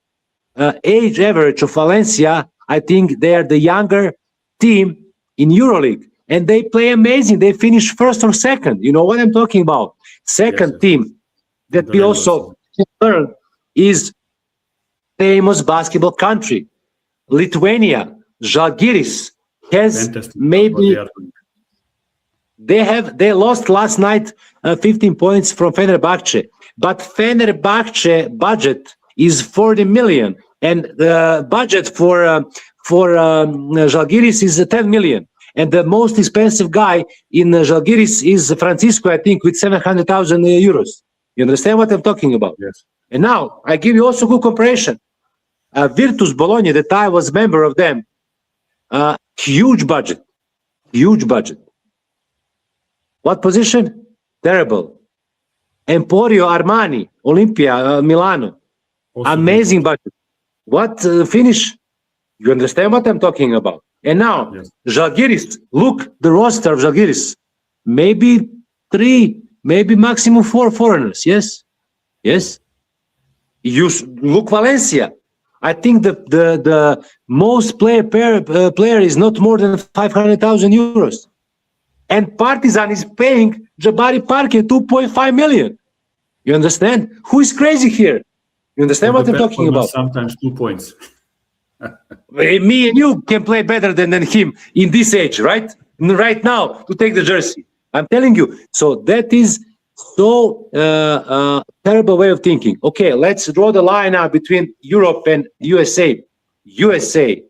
age average of Valencia, I think they are the younger team in EuroLeague, and they play amazing. They finish first or second. You know what I'm talking about? Second team that we also learn is famous basketball country, Lithuania. Žalgiris has maybe they lost last night 15 points from Fenerbahce, but Fenerbahce budget is 40 million, and the budget for Žalgiris is 10 million. And the most expensive guy in Žalgiris is Francisco, I think, with 700,000 euros. You understand what I'm talking about?
Yes.
And now I give you also good comparison. Virtus Bologna, that I was member of them, huge budget. What position? Terrible. Emporio Armani, Olimpia, Milano, also amazing budget. What finish? You understand what I'm talking about? And now, Žalgiris, look the roster of Žalgiris. Maybe 3, maybe maximum 4 foreigners. Yes. You look Valencia. I think the most player is not more than 500,000 euros. And Partizan is paying Jabari Parker 2.5 million. You understand? Who is crazy here? You understand what I'm talking about?
Sometimes 2 points.
Me and you can play better than him in this age, right? Right now, to take the jersey. I'm telling you. So that is so terrible way of thinking. Okay, let's draw the line now between Europe and USA. USA,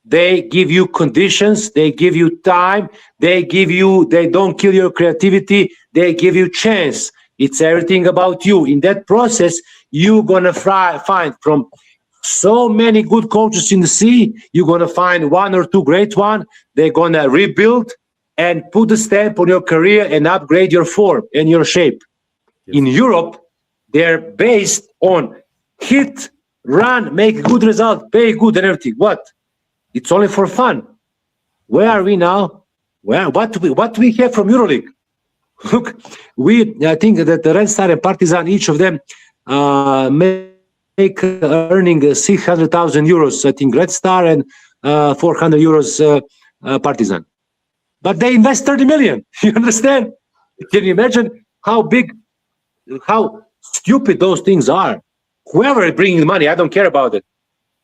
they give you conditions, they give you time, they don't kill your creativity, they give you chance. It's everything about you. In that process, you're gonna find from So many good coaches in the sea. You're gonna find one or two great one. They're gonna rebuild and put a stamp on your career and upgrade your form and your shape.
Yes.
In Europe, they're based on hit, run, make a good result, pay good and everything. What? It's only for fun. Where are we now? Well, what we have from EuroLeague? Look, I think that the Red Star and Partizan, each of them make earning 600,000 euros. I think Red Star and 400 euros Partizan. But they invest 30 million. You understand? Can you imagine how big, how stupid those things are? Whoever is bringing the money, I don't care about it.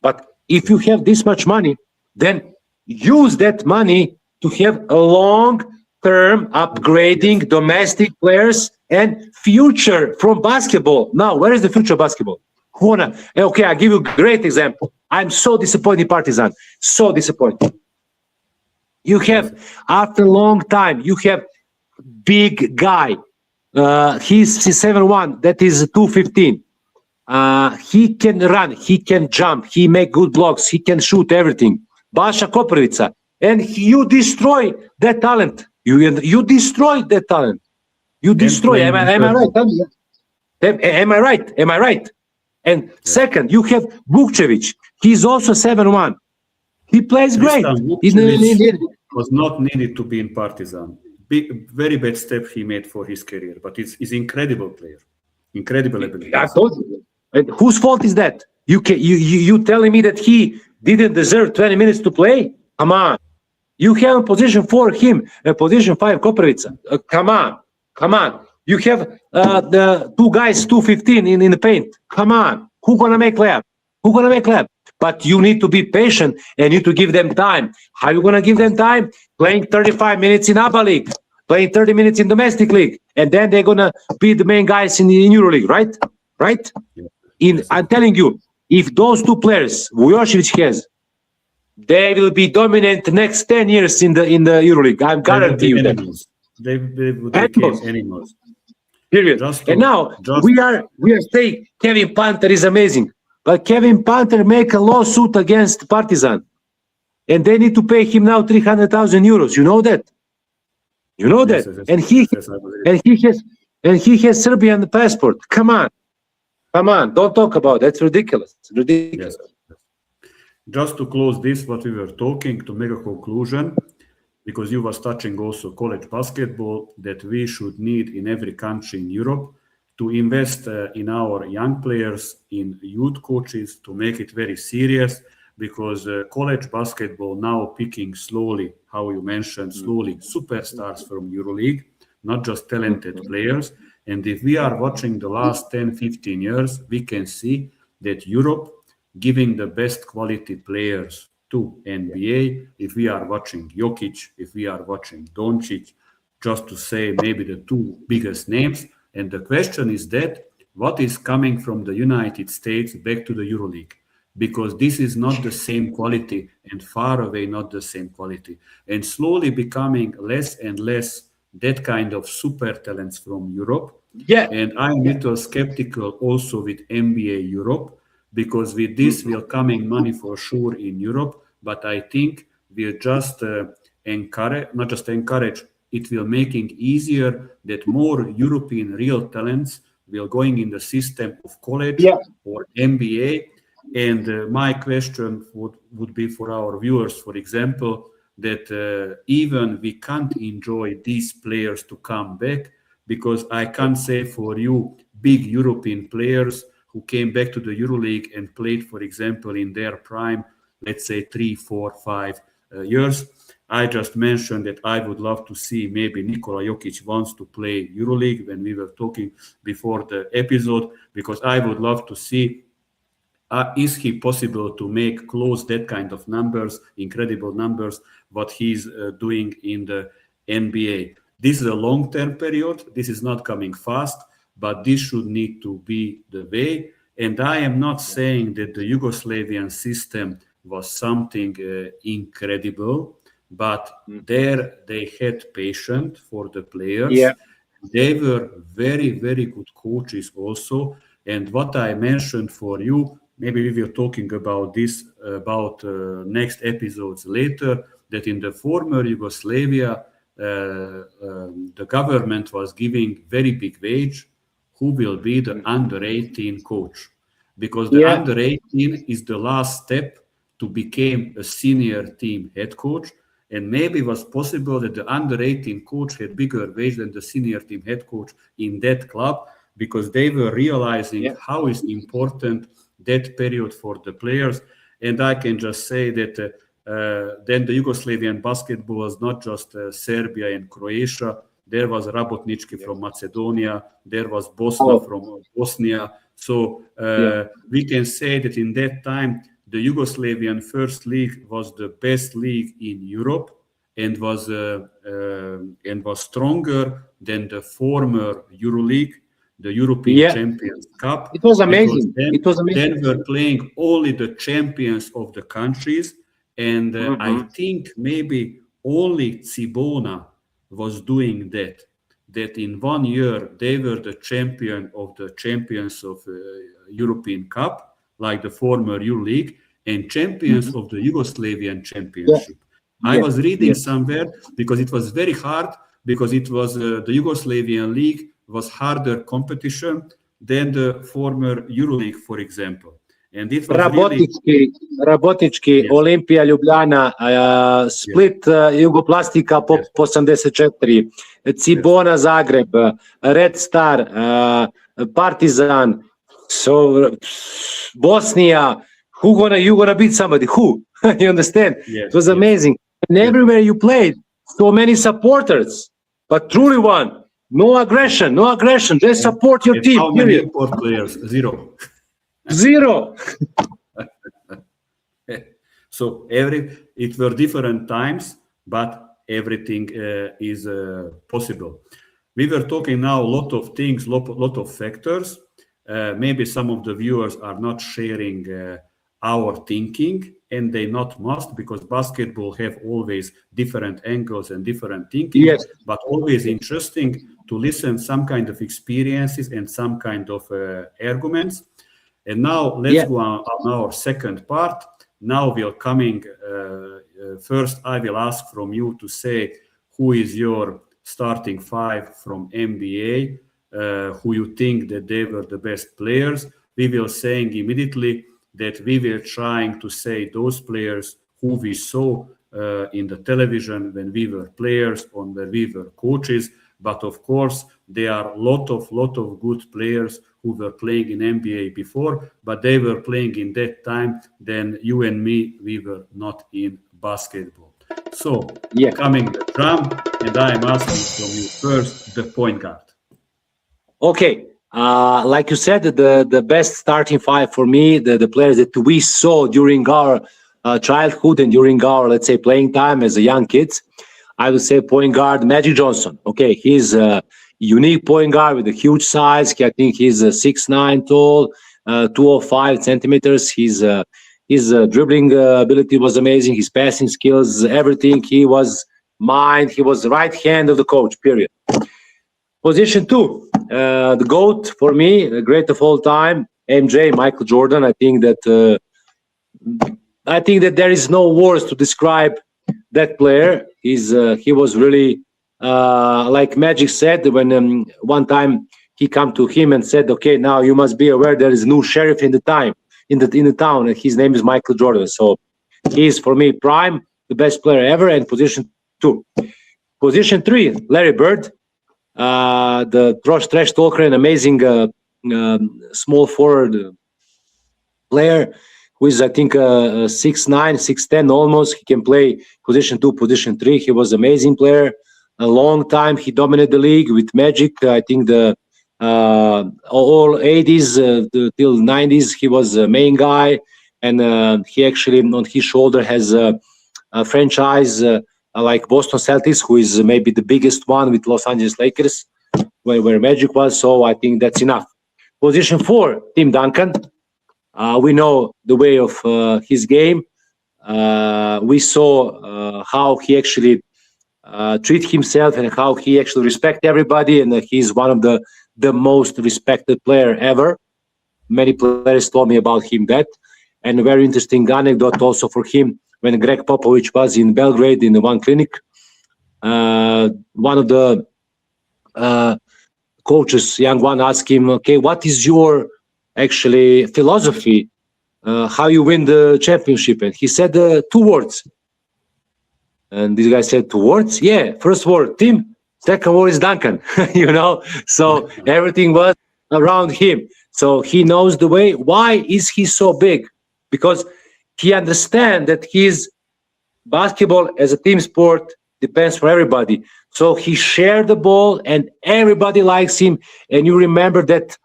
But if you have this much money, then use that money to have a long-term upgrading domestic players and future from basketball. Now, where is the future of basketball? Okay, I'll give you a great example. I'm so disappointed in Partizan. So disappointed. You have, after a long time, you have big guy. He's 7'1", that is 215. He can run, he can jump, he make good blocks, he can shoot everything. Baša Koprivica. And you destroy that talent. You destroy that talent. You destroy. Am I right? Am I right? Am I right? And second, you have Vukcevic. He's also 7'1". He plays great.
Was not needed to be in Partizan. Very bad step he made for his career, but he's incredible player. Incredible ability.
I told you. And whose fault is that? You telling me that he didn't deserve 20 minutes to play? Come on. You have a position 4 him, a position 5 Koprivica. Come on. You have the two guys 215 in the paint. Come on. Who gonna make lab? But you need to be patient and you need to give them time. How are you gonna give them time? Playing 35 minutes in ABA League, playing 30 minutes in domestic league, and then they're gonna be the main guys in EuroLeague, right? Yeah. I'm telling you, if those two players Vujošević has, they will be dominant the next 10 years in the EuroLeague. I guarantee you that.
They would become animals.
Period. We are saying Kevin Panther is amazing, but Kevin Panther make a lawsuit against Partizan, and they need to pay him now 300,000 euros. You know that? Yes, and he has Serbian passport. Come on, don't talk about it. That's ridiculous. It's ridiculous.
Yes. Just to close this, what we were talking, to make a conclusion, because you was touching also college basketball, that we should need in every country in Europe to invest in our young players, in youth coaches, to make it very serious, because college basketball now picking slowly, how you mentioned, slowly superstars from EuroLeague, not just talented players. And if we are watching the last 10, 15 years, we can see that Europe giving the best quality players to NBA. If we are watching Jokic, if we are watching Doncic, just to say maybe the two biggest names. And the question is that what is coming from the United States back to the EuroLeague? Because this is not the same quality, and far away not the same quality. And slowly becoming less and less that kind of super talents from Europe.
Yeah.
And I'm a little skeptical also with NBA Europe, because with this will coming money for sure in Europe. But I think we'll just encourage, it will making easier that more European real talents will going in the system of college or NBA. And my question would be for our viewers, for example, that even we can't enjoy these players to come back, because I can't say for you big European players who came back to the EuroLeague and played, for example, in their prime, let's say 3, 4, 5 years. I just mentioned that I would love to see maybe Nikola Jokic wants to play EuroLeague when we were talking before the episode, because I would love to see is he possible to make close that kind of numbers, incredible numbers, what he's doing in the NBA. This is a long-term period. This is not coming fast, but this should need to be the way. And I am not saying that the Yugoslavian system was something incredible, but there they had patience for the players.
Yeah.
They were very, very good coaches also. And what I mentioned for you, maybe we will talking about this about next episodes later, that in the former Yugoslavia, the government was giving very big wage who will be the under 18 coach, because the
Yeah,
under 18 is the last step to become a senior team head coach. And maybe it was possible that the under 18 coach had bigger wage than the senior team head coach in that club, because they were realizing
yeah,
how is important that period for the players. And I can just say that then the Yugoslavian basketball was not just Serbia and Croatia. There was Rabotnički
yeah.
from Macedonia. There was Bosna
Oh,
from Bosnia. So
yeah,
we can say that in that time, the Yugoslavian first league was the best league in Europe, and was stronger than the former EuroLeague, the European
yeah.
Champions Cup,
It was
because
amazing. It was amazing.
then were playing only the champions of the countries, and I
Hmm.
think maybe only Cibona was doing that. That in 1 year they were the champion of the champions of European Cup, like the former EuroLeague, and champions
Hmm.
of the Yugoslavian
Yeah,
Championship. I
yeah,
was reading
yeah.
somewhere, because it was very hard, because it was the Yugoslavian league was harder competition than the former EuroLeague, for example. And it was really,
Rabotnički,
yes,
Olimpija Ljubljana,
yes,
Split, Jugoplastika
yes,
84,
yes,
Cibona Zagreb, Red Star, Partizan, so Bosnia. You gonna beat somebody? Who? You understand? It
yes,
was
yes,
amazing. And
yes.
everywhere you played, so many supporters, but truly one. No aggression, no aggression. Just
And,
support your
and
team.
how many
Period.
import players? Zero.
Zero.
So it were different times, but everything is possible. We were talking now a lot of things, lot of factors. Maybe some of the viewers are not sharing our thinking, and they not must, because basketball have always different angles and different thinking,
Yes.
but always interesting to listen some kind of experiences and some kind of arguments. And now let's
Yeah.
go on our second part. Now we are coming. First, I will ask from you to say who is your starting five from NBA, who you think that they were the best players. We will saying immediately that we were trying to say those players who we saw in the television when we were players or when we were coaches. But of course, there are lot of good players who were playing in NBA before, but they were playing in that time. Then you and me, we were not in basketball. So
Yeah.
coming the drum, and I am asking from you first the point guard.
Okay. Like you said, the best starting five for me, the players that we saw during our childhood and during our, let's say, playing time as a young kids, I would say point guard Magic Johnson. Okay, he's a unique point guard with a huge size. I think he's 6'9" tall, 205 centimeters. His dribbling ability was amazing. His passing skills, everything. He was the right hand of the coach. Period. Position two, the GOAT for me, the great of all time, MJ, Michael Jordan. I think that there is no words to describe that player. He was really like Magic said when one time he come to him and said, "Okay, now you must be aware there is a new sheriff in the town, and his name is Michael Jordan." So he is for me prime, the best player ever. And position two, position three, Larry Bird. The trash talker and amazing small forward player who is, I think, 6'9", 6'10" almost. He can play position two, position three. He was amazing player. A long time he dominated the league with Magic. I think the all 80s till 90s he was the main guy, and he actually on his shoulder has a franchise like Boston Celtics, who is maybe the biggest one with Los Angeles Lakers, where Magic was. So I think that's enough. Position four, Tim Duncan. We know the way of his game. We saw how he actually treat himself and how he actually respect everybody, and he's one of the most respected player ever. many players told me about him that. And a very interesting anecdote also for him when Greg Popovich was in Belgrade in the one clinic. One of the coaches, young one, asked him, "Okay, what is your actually philosophy? How you win the championship?" And he said 2 words. And this guy said 2 words. Yeah, first word Tim, second word is Duncan. So everything was around him. So he knows the way. Why is he so big? Because he understands that his basketball as a team sport depends for everybody. So he shared the ball and everybody likes him. And you remember that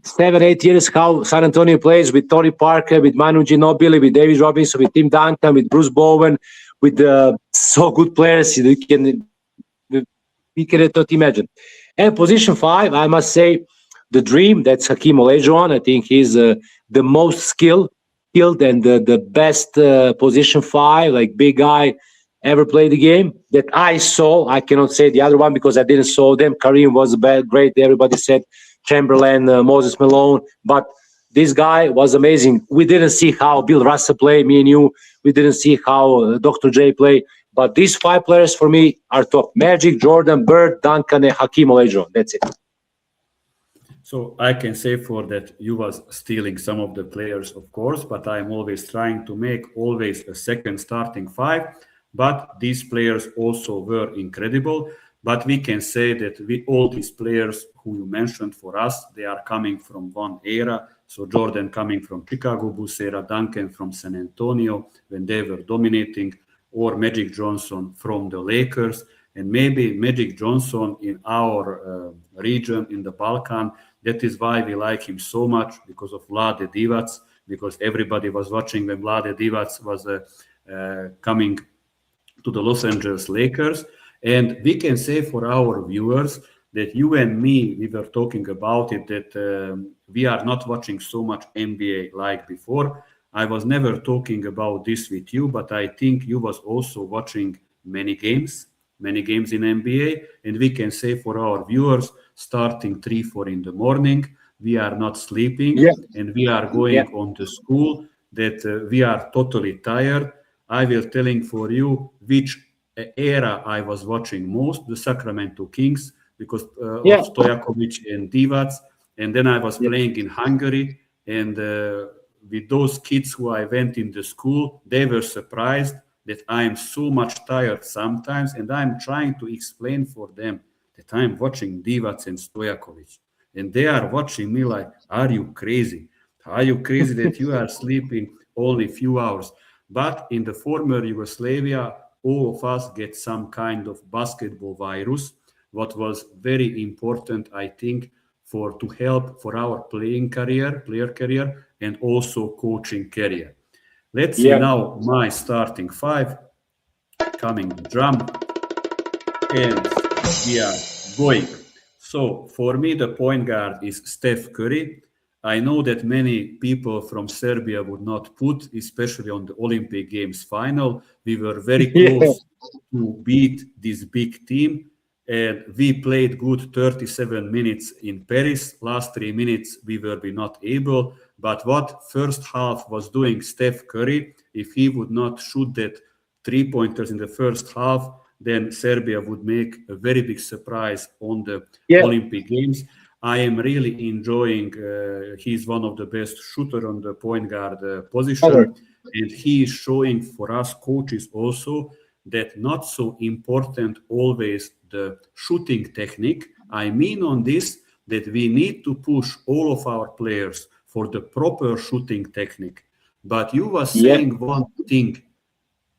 7, 8 years how San Antonio plays with Tony Parker, with Manu Ginobili, with David Robinson, with Tim Duncan, with Bruce Bowen, with so good players we cannot imagine. And position 5, I must say, the dream, that's Hakeem Olajuwon. I think he's the most skilled and the best position 5, like big guy ever played the game that I saw. I cannot say the other one because I didn't saw them. Kareem was great. Everybody said Chamberlain, Moses Malone, but this guy was amazing. We didn't see how Bill Russell play, me and you. We didn't see how Dr. J play. But these 5 players for me are top. Magic, Jordan, Bird, Duncan, and Hakeem Olajuwon. That's it.
So I can say for that you was stealing some of the players, of course, but I'm always trying to make always a second starting 5. But these players also were incredible. But we can say that all these players who you mentioned for us, they are coming from one era. So Jordan coming from Chicago Bulls era, Duncan from San Antonio when they were dominating, or Magic Johnson from the Lakers, and maybe Magic Johnson in our region in the Balkan. That is why we like him so much, because of Mladen Divac, because everybody was watching when Mladen Divac was coming to the Los Angeles Lakers. And we can say for our viewers that you and me, we were talking about it, that we are not watching so much NBA like before. I was never talking about this with you, but I think you was also watching many games in NBA. And we can say for our viewers, starting 3, 4 in the morning, we are not sleeping, and we are going on to school, that we are totally tired. I will telling for you which era I was watching most, the Sacramento Kings, because of Stojakovic and Divac. And then I was playing in Hungary, and with those kids who I went in the school, they were surprised that I am so much tired sometimes, and I'm trying to explain for them that I'm watching Divac and Stojakovic. And they are watching me like, are you crazy? Are you crazy that you are sleeping only a few hours? But in the former Yugoslavia, all of us get some kind of basketball virus, what was very important, I think, to help for our player career, and also coaching career. Let's see now my starting 5, coming the drum, and we are going. So for me, the point guard is Steph Curry. I know that many people from Serbia would not put, especially on the Olympic Games final. We were very close to beat this big team, and we played good 37 minutes in Paris. Last 3 minutes we were not able. But what first half was doing Steph Curry, if he would not shoot that 3-pointers in the first half, then Serbia would make a very big surprise on the Olympic Games. I am really enjoying, he's one of the best shooter on the point guard position. And he is showing for us coaches also that not so important always the shooting technique. I mean on this, that we need to push all of our players for the proper shooting technique. But you were saying one thing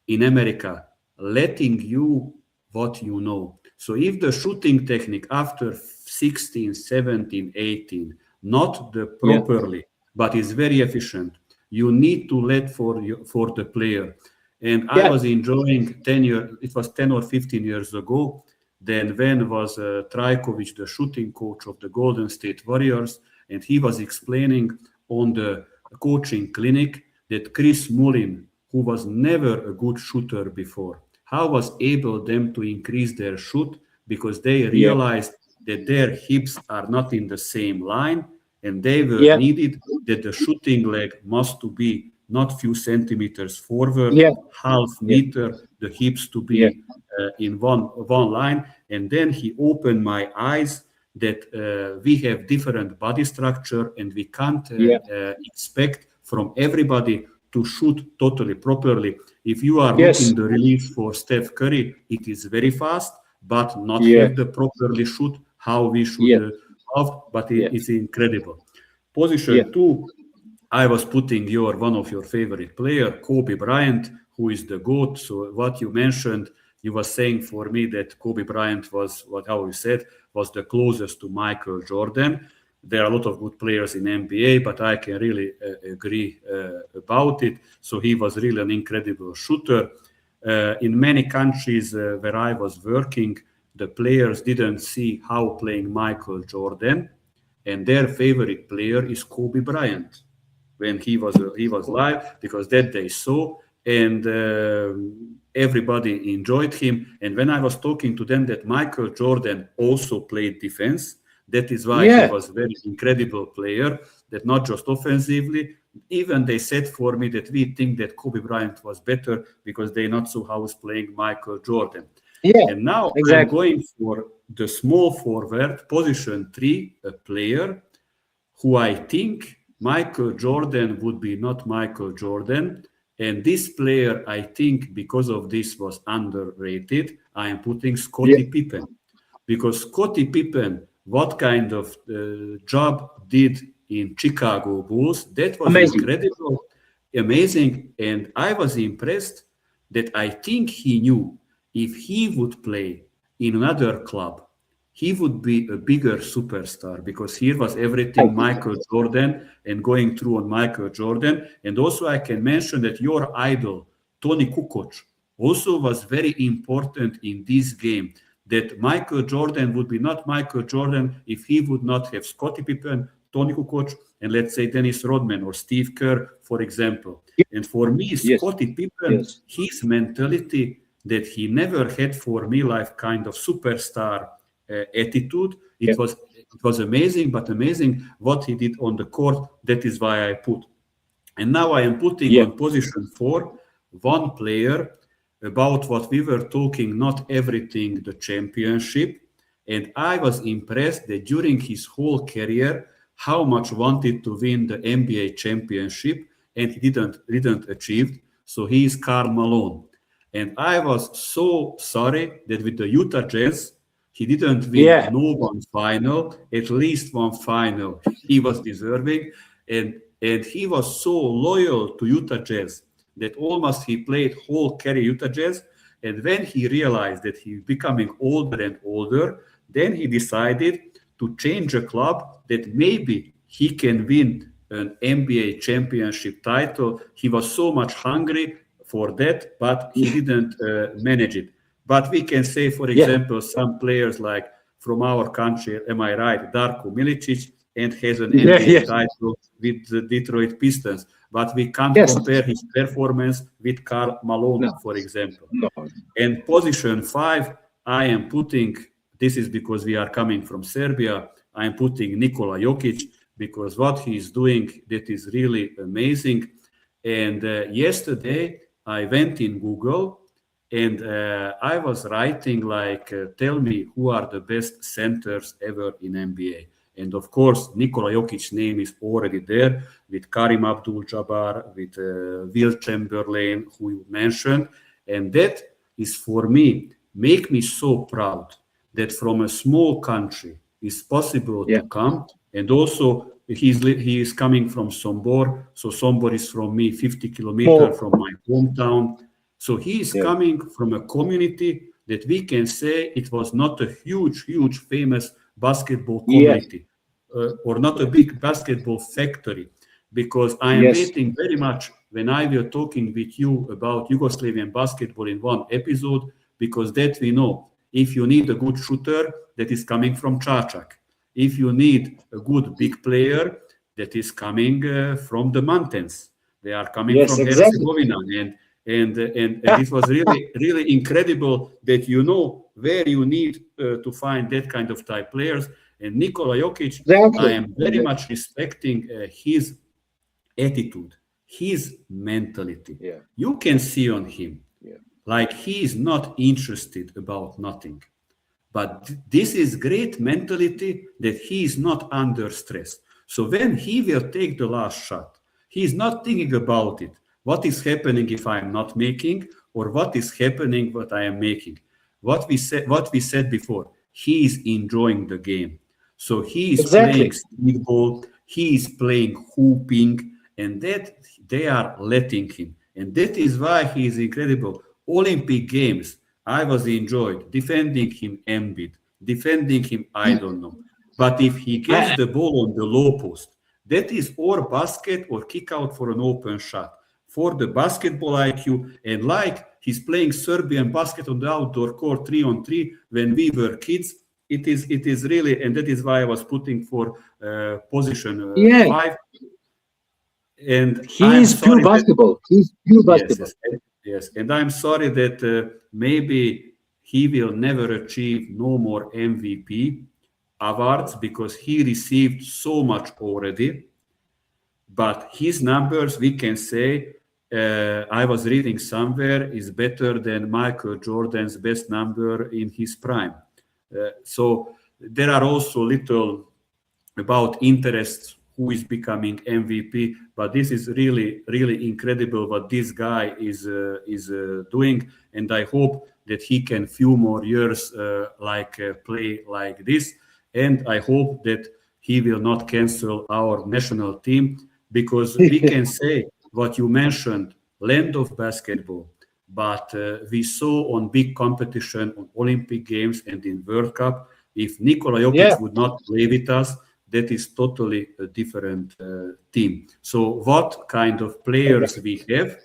in America, letting you what you know. So if the shooting technique after 16, 17, 18, not the properly, but is very efficient, you need to let for the player. And I was enjoying 10 years, it was 10 or 15 years ago, then when was Trajkovic, the shooting coach of the Golden State Warriors, and he was explaining on the coaching clinic that Chris Mullin, who was never a good shooter before, how was able them to increase their shoot, because they realized that their hips are not in the same line, and they were
Yeah.
needed that the shooting leg must to be not few centimeters forward,
Yeah.
half
Yeah.
meter, the hips to
Yeah.
be in one line. And then he opened my eyes that we have different body structure and we can't
Yeah.
expect from everybody to shoot totally properly. If you are
Yes.
looking the release for Steph Curry, it is very fast, but not
Yeah.
have the properly shoot how we should
Yeah.
have, but
Yeah.
it's incredible.
Yeah.
Position two, I was putting one of your favorite player, Kobe Bryant, who is the GOAT. So what you mentioned, you were saying for me that Kobe Bryant was how you said was the closest to Michael Jordan. There are a lot of good players in NBA, but I can really agree about it. So he was really an incredible shooter. In many countries where I was working, the players didn't see how playing Michael Jordan, and their favorite player is Kobe Bryant when he was live, because that they saw, and everybody enjoyed him. And when I was talking to them that Michael Jordan also played defense, that is why he
Yeah.
was very incredible player, that not just offensively, even they said for me that we think that Kobe Bryant was better because they not saw how was playing Michael Jordan.
Yeah.
And now I'm
Exactly.
going for the small forward, position 3, a player who I think Michael Jordan would be not Michael Jordan. And this player, I think, because of this, was underrated. I am putting
Yeah.
Scottie Pippen. Because Scottie Pippen, what kind of job did in Chicago Bulls, that was
Amazing.
incredible, amazing. And I was impressed that I think he knew if he would play in another club, he would be a bigger superstar, because here was everything Michael Jordan and going through on Michael Jordan. And also I can mention that your idol, Tony Kukoc, also was very important in this game, that Michael Jordan would be not Michael Jordan if he would not have Scottie Pippen, Tony Kukoc, and let's say Dennis Rodman or Steve Kerr, for example. And for me,
Yes.
Scottie Pippen,
Yes.
his mentality that he never had for me like kind of superstar attitude.
Yeah.
It was amazing, but amazing what he did on the court. That is why I put. And now I am putting
Yeah.
on position 4 one player about what we were talking, not everything, the championship. And I was impressed that during his whole career, how much wanted to win the NBA championship, and he didn't achieve. So he is Karl Malone. And I was so sorry that with the Utah Jazz, he didn't win
Yeah.
no one final, at least one final he was deserving. And he was so loyal to Utah Jazz that almost he played whole career Utah Jazz. And when he realized that he's becoming older and older, then he decided to change a club that maybe he can win an NBA championship title. He was so much hungry for that, but he didn't manage it. But we can say, for
Yeah.
example, some players like from our country, am I right, Darko Milicic, and has an
Yeah.
NBA
Yeah.
title with the Detroit Pistons. But we can't
Yes.
compare his performance with Karl Malone,
No.
for example.
No.
And position 5, I am putting, this is because we are coming from Serbia, I am putting Nikola Jokic, because what he is doing, that is really amazing. And yesterday, I went in Google and I was writing like, tell me who are the best centers ever in NBA. And of course, Nikola Jokic's name is already there with Karim Abdul-Jabbar, with Will Chamberlain, who you mentioned. And that is for me, make me so proud that from a small country it's possible
Yeah.
to come. And also he is coming from Sombor. So Sombor is from me 50 kilometers
More.
from my hometown. So he is
Yeah.
coming from a community that we can say it was not a huge, famous basketball
Yes.
community or not a big basketball factory. Because I am
Yes.
waiting very much when I will talking with you about Yugoslavian basketball in one episode, because that we know. If you need a good shooter, that is coming from Čačak. If you need a good big player, that is coming from the mountains. They are coming
Yes.
from
Exactly.
Herzegovina, and it was really incredible that you know where you need to find that kind of type players. And Nikola Jokic, I
Exactly.
am very much respecting his attitude, his mentality.
Yeah.
You can see on him,
Yeah.
like he is not interested about nothing. But this is great mentality that he is not under stress. So when he will take the last shot, he is not thinking about it. What is happening if I am not making, or what is happening what I am making? What we said before, he is enjoying the game. So he is playing
Exactly.
streetball, he is playing hooping, and that they are letting him. And that is why he is incredible. Olympic Games, I was enjoyed defending him Embiid, defending him, I don't know. But if he gets
I,
the ball on the low post, that is or basket or kick out for an open shot. For the basketball IQ, and like he's playing Serbian basket on the outdoor court 3-on-3 when we were kids, it is really, and that is why I was putting for position
yeah,
5. And
he
I'm
is pure
sorry that
basketball. He's pure
yes,
basketball.
yes, yes, and I'm sorry that maybe he will never achieve no more MVP awards because he received so much already. But his numbers, we can say, I was reading somewhere, is better than Michael Jordan's best number in his prime. So there are also little about interests who is becoming MVP, but this is really, really incredible what this guy is doing, and I hope that he can few more years play like this, and I hope that he will not cancel our national team because we can say what you mentioned, land of basketball, but we saw on big competition on Olympic Games and in World Cup, if Nikola
Yeah.
Jokic would not play with us, that is totally a different team. So what kind of players we have,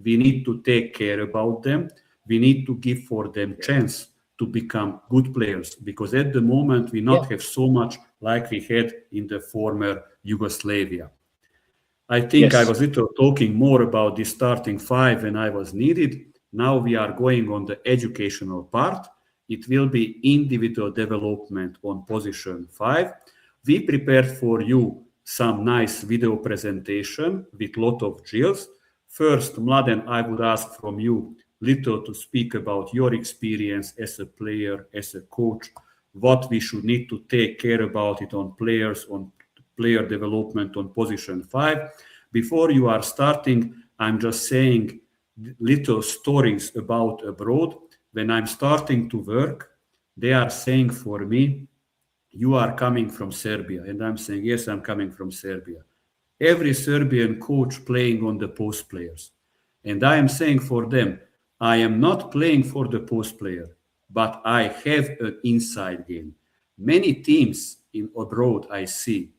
we need to take care about them. We need to give for them chance to become good players because at the moment we
Yeah.
not have so much like we had in the former Yugoslavia. I think I
Yes.
was little talking more about the starting 5 when I was needed. Now we are going on the educational part. It will be individual development on position 5. We prepared for you some nice video presentation with lot of drills. First, Mladen, I would ask from you little to speak about your experience as a player, as a coach, what we should need to take care about it on players, on player development on position 5. Before you are starting, I'm just saying little stories about abroad. When I'm starting to work, they are saying for me, you are coming from Serbia. And I'm saying, yes, I'm coming from Serbia. Every Serbian coach playing on the post players. And I am saying for them, I am not playing for the post player, but I have an inside game. Many teams in abroad I see,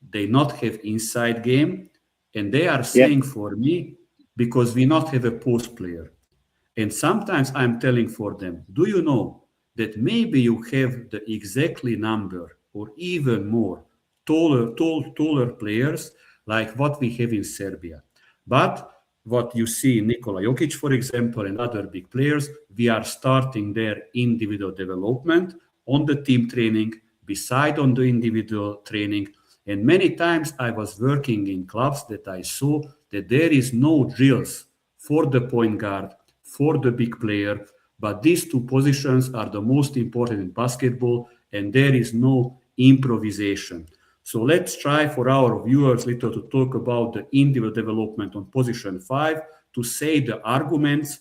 they not have inside game, and they are
Yeah.
saying for me, because we not have a post player. And sometimes I'm telling for them, do you know that maybe you have the exactly number or even more taller players like what we have in Serbia. But what you see Nikola Jokic, for example, and other big players, we are starting their individual development on the team training, beside on the individual training. And many times I was working in clubs that I saw that there is no drills for the point guard, for the big player, but these two positions are the most important in basketball, and there is no improvisation. So let's try for our viewers little to talk about the individual development on position 5, to say the arguments,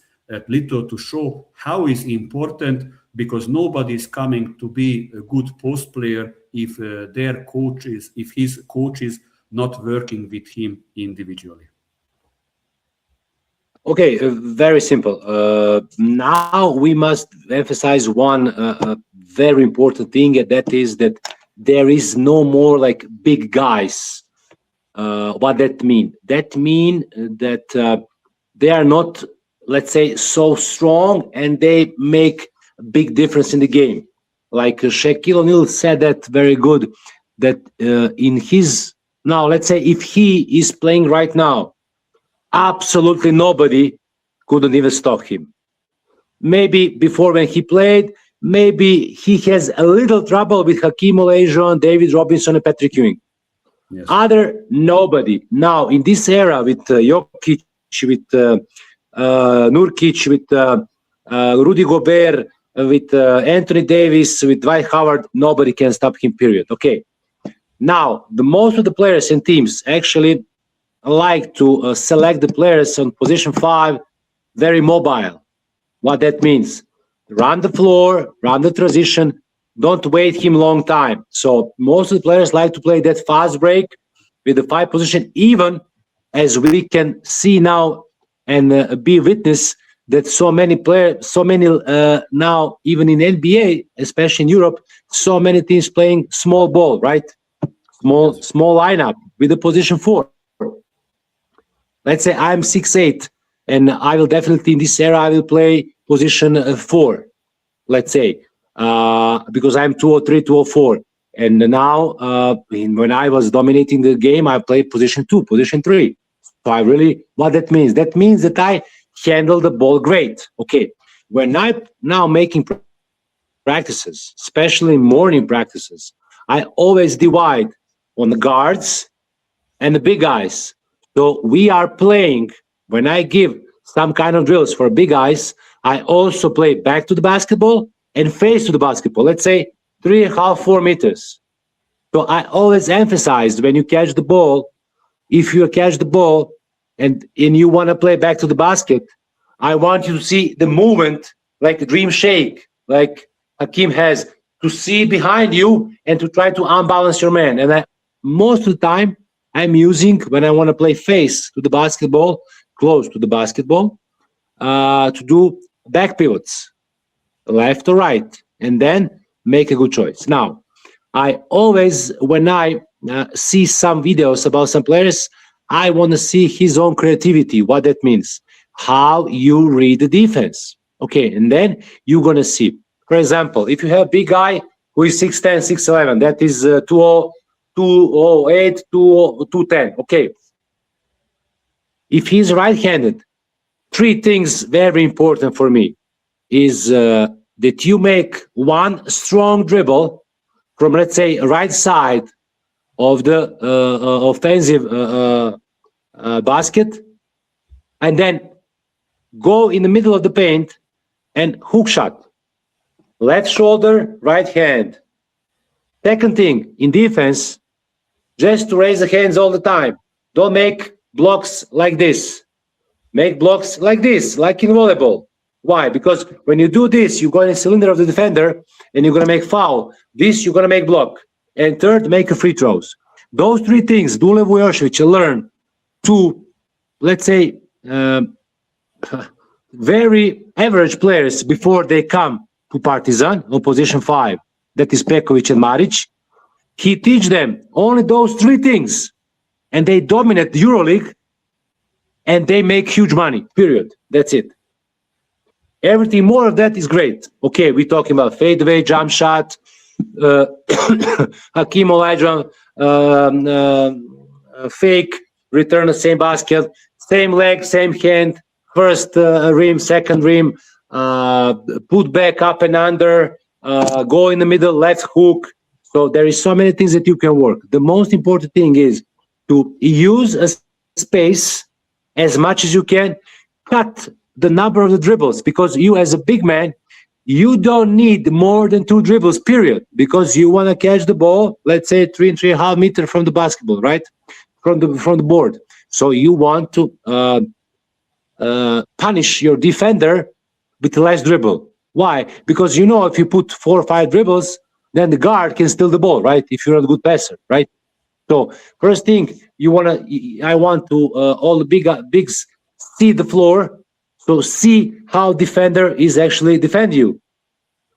little to show how is important, because nobody is coming to be a good post player if if his coach is not working with him individually.
Okay, very simple. Now we must emphasize one very important thing, and that is that there is no more like big guys. What that mean? That mean that they are not, let's say, so strong, and they make a big difference in the game. Like Shaquille O'Neal said that very good. That in his now, let's say, if he is playing right now, absolutely nobody couldn't even stop him. Maybe before when he played, maybe he has a little trouble with Hakeem Olajuwon, David Robinson, and Patrick Ewing.
Yes.
Other nobody. Now in this era with Jokic, with Nurkic, with Rudy Gobert, with Anthony Davis, with Dwight Howard, nobody can stop him, period. Okay. Now, most of the players and teams actually like to select the players on position 5, very mobile. What that means? Run the floor, run the transition, don't wait him long time. So most of the players like to play that fast break with the 5 position, even as we can see now and be witness that so many players, now even in NBA, especially in Europe, so many teams playing small ball, right? Small lineup with the position 4. Let's say I'm 6'8", and I will definitely in this era I will play position 4. Let's say because I'm 203, 204, and now when I was dominating the game, I played position 2, position 3. So I really, what that means? That means that I handle the ball great. Okay, when I now making practices, especially morning practices, I always divide on the guards and the big guys. So we are playing, when I give some kind of drills for big guys, I also play back to the basketball and face to the basketball. Let's say 3.5, 4 meters. So I always emphasize when you catch the ball, if you catch the ball and you want to play back to the basket, I want you to see the movement like a dream shake, like Hakeem has, to see behind you and to try to unbalance your man. And most of the time, I'm using, when I want to play face to the basketball, close to the basketball, to do back pivots, left or right, and then make a good choice. Now, I always, when I see some videos about some players, I want to see his own creativity, what that means, how you read the defense. Okay, and then you're going to see. For example, if you have a big guy who is 6'10", 6'11", that is 208, 210. Okay. If he's right-handed, 3 things very important for me is that you make one strong dribble from, let's say, right side of the offensive basket, and then go in the middle of the paint and hook shot. Left shoulder, right hand. Second thing, in defense, just to raise the hands all the time. Don't make blocks like this. Make blocks like this, like in volleyball. Why? Because when you do this, you go in the cylinder of the defender and you're going to make foul. This, you're going to make block. And third, make a free throws. Those 3 things, Dule Vujošević learn to, let's say, very average players before they come to Partizan on position 5. That is Peković and Marić. He teach them only those 3 things, and they dominate the EuroLeague, and they make huge money, period. That's it. Everything more of that is great. Okay, we're talking about fadeaway, jump shot, Hakeem Olajuwon, fake, return the same basket, same leg, same hand, first rim, second rim, put back up and under, go in the middle, left hook. So there is so many things that you can work. The most important thing is to use a space as much as you can, cut the number of the dribbles, because you as a big man, you don't need more than 2 dribbles, period, because you want to catch the ball, let's say 3.5 meters from the basketball, right? From the board. So you want to punish your defender with less dribble. Why? Because you know if you put 4 or 5 dribbles, then the guard can steal the ball, right? If you're a good passer, right? So first thing I want to all the bigs see the floor, so see how defender is actually defend you.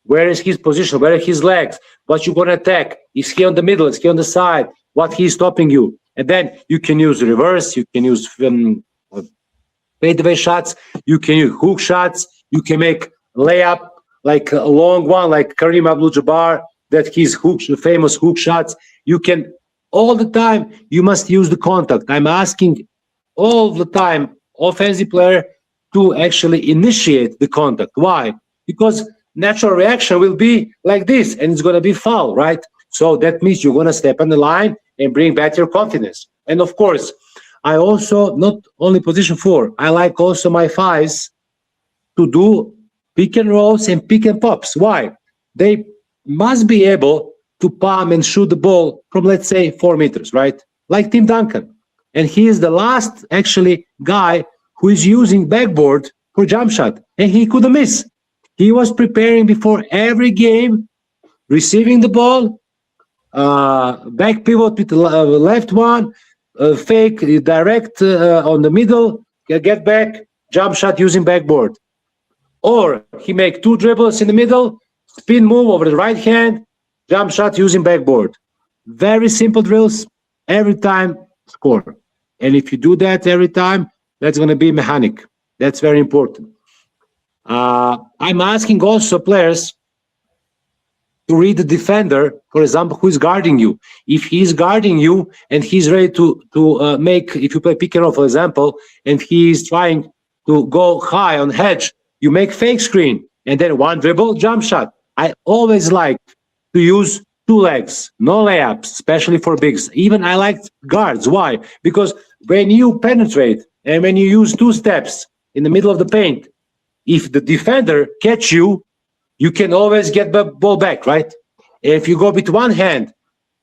Where is his position? Where are his legs? What you gonna attack? Is he on the middle? Is he on the side? What he's stopping you? And then you can use reverse. You can use fadeaway shots. You can use hook shots. You can make layup like a long one, like Kareem Abdul-Jabbar. That his famous hook shots. You can all the time. You must use the contact. I'm asking all the time offensive player to actually initiate the contact. Why? Because natural reaction will be like this, and it's going to be foul, right? So that means you're going to step on the line and bring back your confidence. And of course, I also not only position 4, I like also my 5s to do pick and rolls and pick and pops. Why? They must be able to palm and shoot the ball from, let's say, 4 meters, right? Like Tim Duncan. And he is the last, actually, guy who is using backboard for jump shot, and he couldn't miss. He was preparing before every game, receiving the ball, back pivot with the left one, fake, direct on the middle, get back, jump shot using backboard. Or he make 2 dribbles in the middle, spin move over the right hand, jump shot using backboard. Very simple drills, every time score. And if you do that every time, that's going to be mechanic. That's very important. I'm asking also players to read the defender, for example, who is guarding you. If he's guarding you and he's ready to make, if you play pick and roll, for example, and he's trying to go high on hedge, you make fake screen and then 1 dribble, jump shot. I always like to use 2 legs, no layups, especially for bigs. Even I like guards. Why? Because when you penetrate and when you use 2 steps in the middle of the paint, if the defender catch you, you can always get the ball back, right? If you go with 1 hand,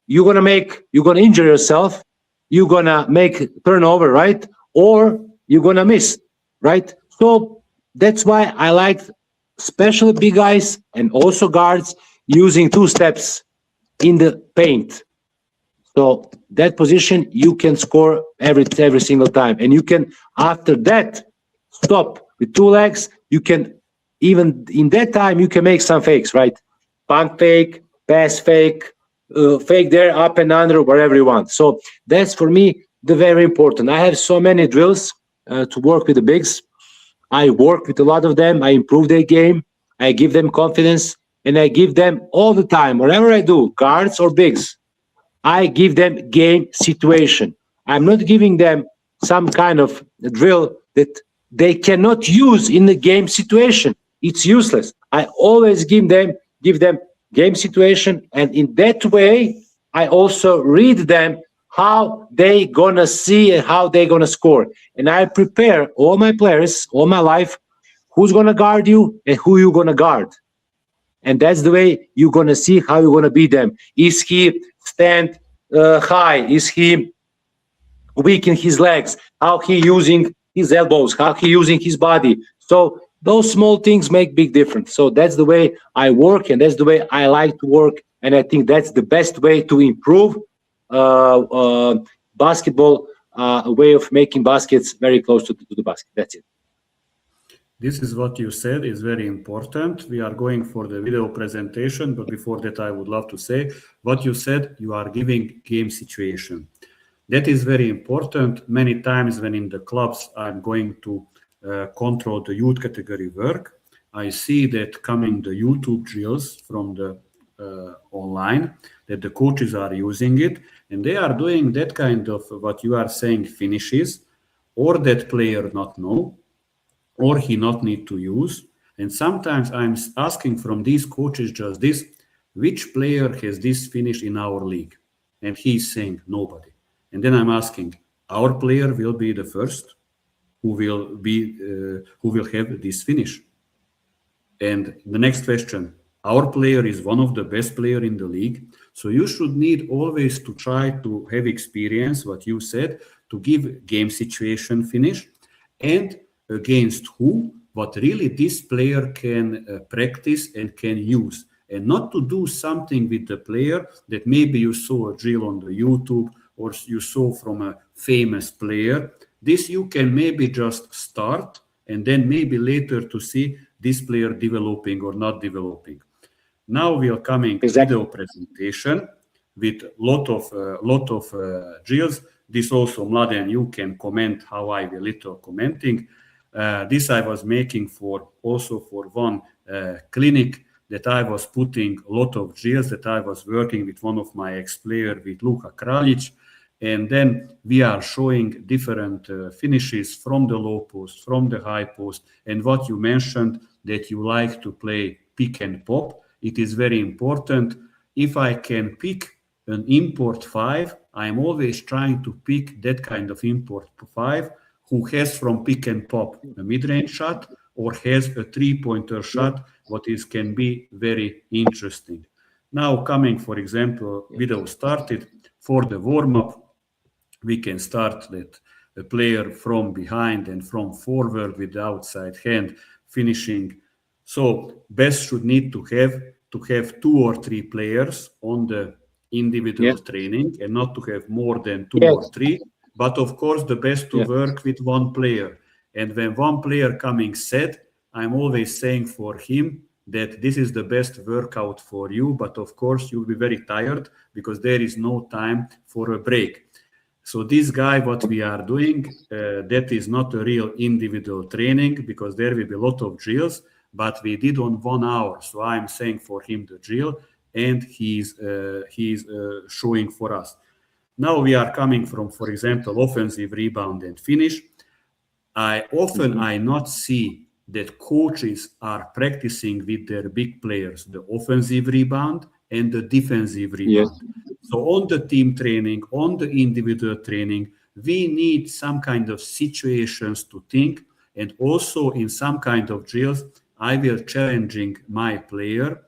you're gonna injure yourself, you're gonna make turnover, right? Or you're gonna miss, right? So that's why I like, especially big guys and also guards, using 2 steps in the paint. So that position you can score every single time, and you can after that stop with 2 legs. You can even in that time you can make some fakes, right? Pump fake, pass fake, fake there, up and under, wherever you want. So that's for me the very important. I have so many drills to work with the bigs. I work with a lot of them. I improve their game. I give them confidence, and I give them all the time, whatever I do, guards or bigs, I give them game situation. I'm not giving them some kind of drill that they cannot use in the game situation. It's useless. I always give them game situation, and in that way, I also read them how they gonna see and how they gonna score. And I prepare all my players, all my life, who's gonna guard you and who you gonna guard. And that's the way you're gonna see how you're gonna beat them. Is he stand high? Is he weak in his legs? How he using his elbows? How he using his body? So those small things make big difference. So that's the way I work, and that's the way I like to work. And I think that's the best way to improve basketball, a way of making baskets very close to the basket. That's it.
This is what you said is very important. We are going for the video presentation, but before that, I would love to say what you said, you are giving game situation. That is very important. Many times when in the clubs I'm going to control the youth category work, I see that coming the YouTube drills from the online, that the coaches are using it, and they are doing that kind of what you are saying finishes, or that player not know, or he not need to use. And sometimes I'm asking from these coaches just this, which player has this finish in our league? And he's saying nobody. And then I'm asking, our player will be the first who will have this finish. And the next question, our player is one of the best player in the league. So you should need always to try to have experience, what you said, to give game situation finish, and against who, what really this player can practice and can use, and not to do something with the player that maybe you saw a drill on the YouTube or you saw from a famous player. This you can maybe just start and then maybe later to see this player developing or not developing. Now we are coming video presentation with lot of drills. This also, Mladen, you can comment how I will little commenting. This I was making for one clinic that I was putting a lot of drills that I was working with one of my ex-players, with Luka Kraljic, and then we are showing different finishes from the low post, from the high post, and what you mentioned that you like to play pick and pop. It is very important. If I can pick an import 5, I'm always trying to pick that kind of import 5 who has from pick and pop a mid-range shot or has a three-pointer shot, what is can be very interesting. Now coming, for example, video started for the warm-up, we can start that a player from behind and from forward with the outside hand finishing. So best should need to have 2 or 3 players on the individual training and not to have more than 2 or 3. But of course, the best to work with one player. And when one player coming set, I'm always saying for him that this is the best workout for you. But of course, you'll be very tired because there is no time for a break. So this guy, what we are doing, that is not a real individual training because there will be a lot of drills, but we did on 1 hour. So I'm saying for him the drill and he's showing for us. Now we are coming from, for example, offensive rebound and finish. I not see that coaches are practicing with their big players, the offensive rebound and the defensive rebound. So on the team training, on the individual training, we need some kind of situations to think. And also in some kind of drills, I will challenging my player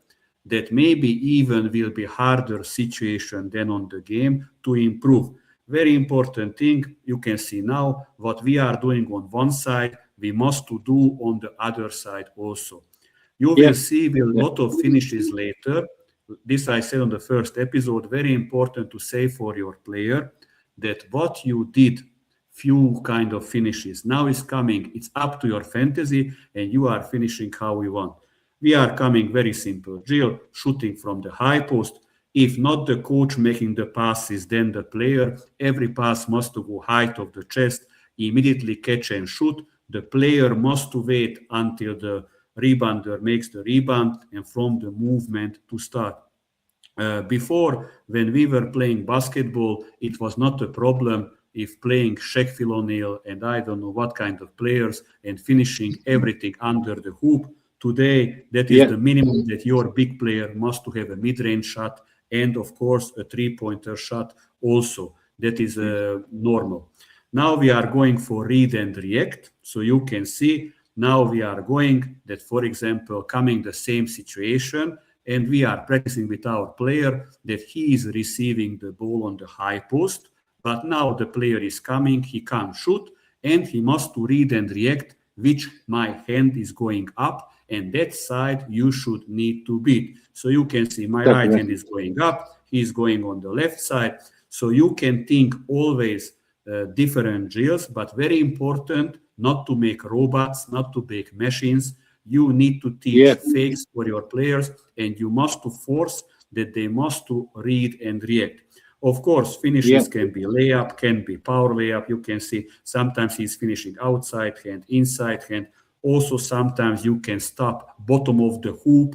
that maybe even will be harder situation than on the game to improve. Very important thing, you can see now what we are doing on one side, we must to do on the other side also. You will see a lot of finishes later. This I said on the first episode, very important to say for your player that what you did, few kind of finishes, now is coming, it's up to your fantasy and you are finishing how you want. We are coming very simple drill, shooting from the high post. If not the coach making the passes, then the player, every pass must to go height of the chest, immediately catch and shoot. The player must to wait until the rebounder makes the rebound and from the movement to start. Before, when we were playing basketball, it was not a problem if playing Shaquille O'Neal and I don't know what kind of players and finishing everything under the hoop. Today, that is the minimum that your big player must to have a mid-range shot and, of course, a three-pointer shot also. That is normal. Now we are going for read and react. So you can see now we are going that, for example, coming the same situation, and we are practicing with our player that he is receiving the ball on the high post, but now the player is coming, he can't shoot, and he must to read and react which my hand is going up, and that side you should need to beat. So you can see my right hand is going up, he's going on the left side. So you can think always different drills, but very important not to make robots, not to make machines. You need to teach fakes for your players, and you must to force that they must to read and react. Of course, finishes can be layup, can be power layup. You can see sometimes he's finishing outside hand, inside hand. Also, sometimes you can stop bottom of the hoop.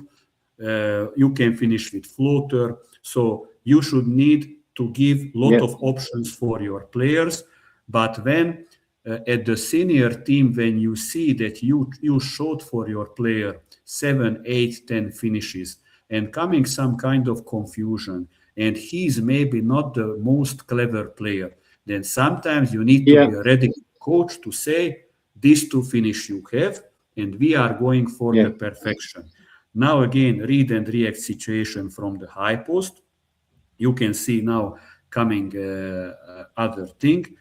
You can finish with floater. So you should need to give a lot of options for your players. But when at the senior team, when you see that you showed for your player 7, 8, 10 finishes and coming some kind of confusion, and he's maybe not the most clever player, then sometimes you need to be a ready coach to say, these 2 finish you have, and we are going for the perfection. Now again, read and react situation from the high post. You can see now coming other thing.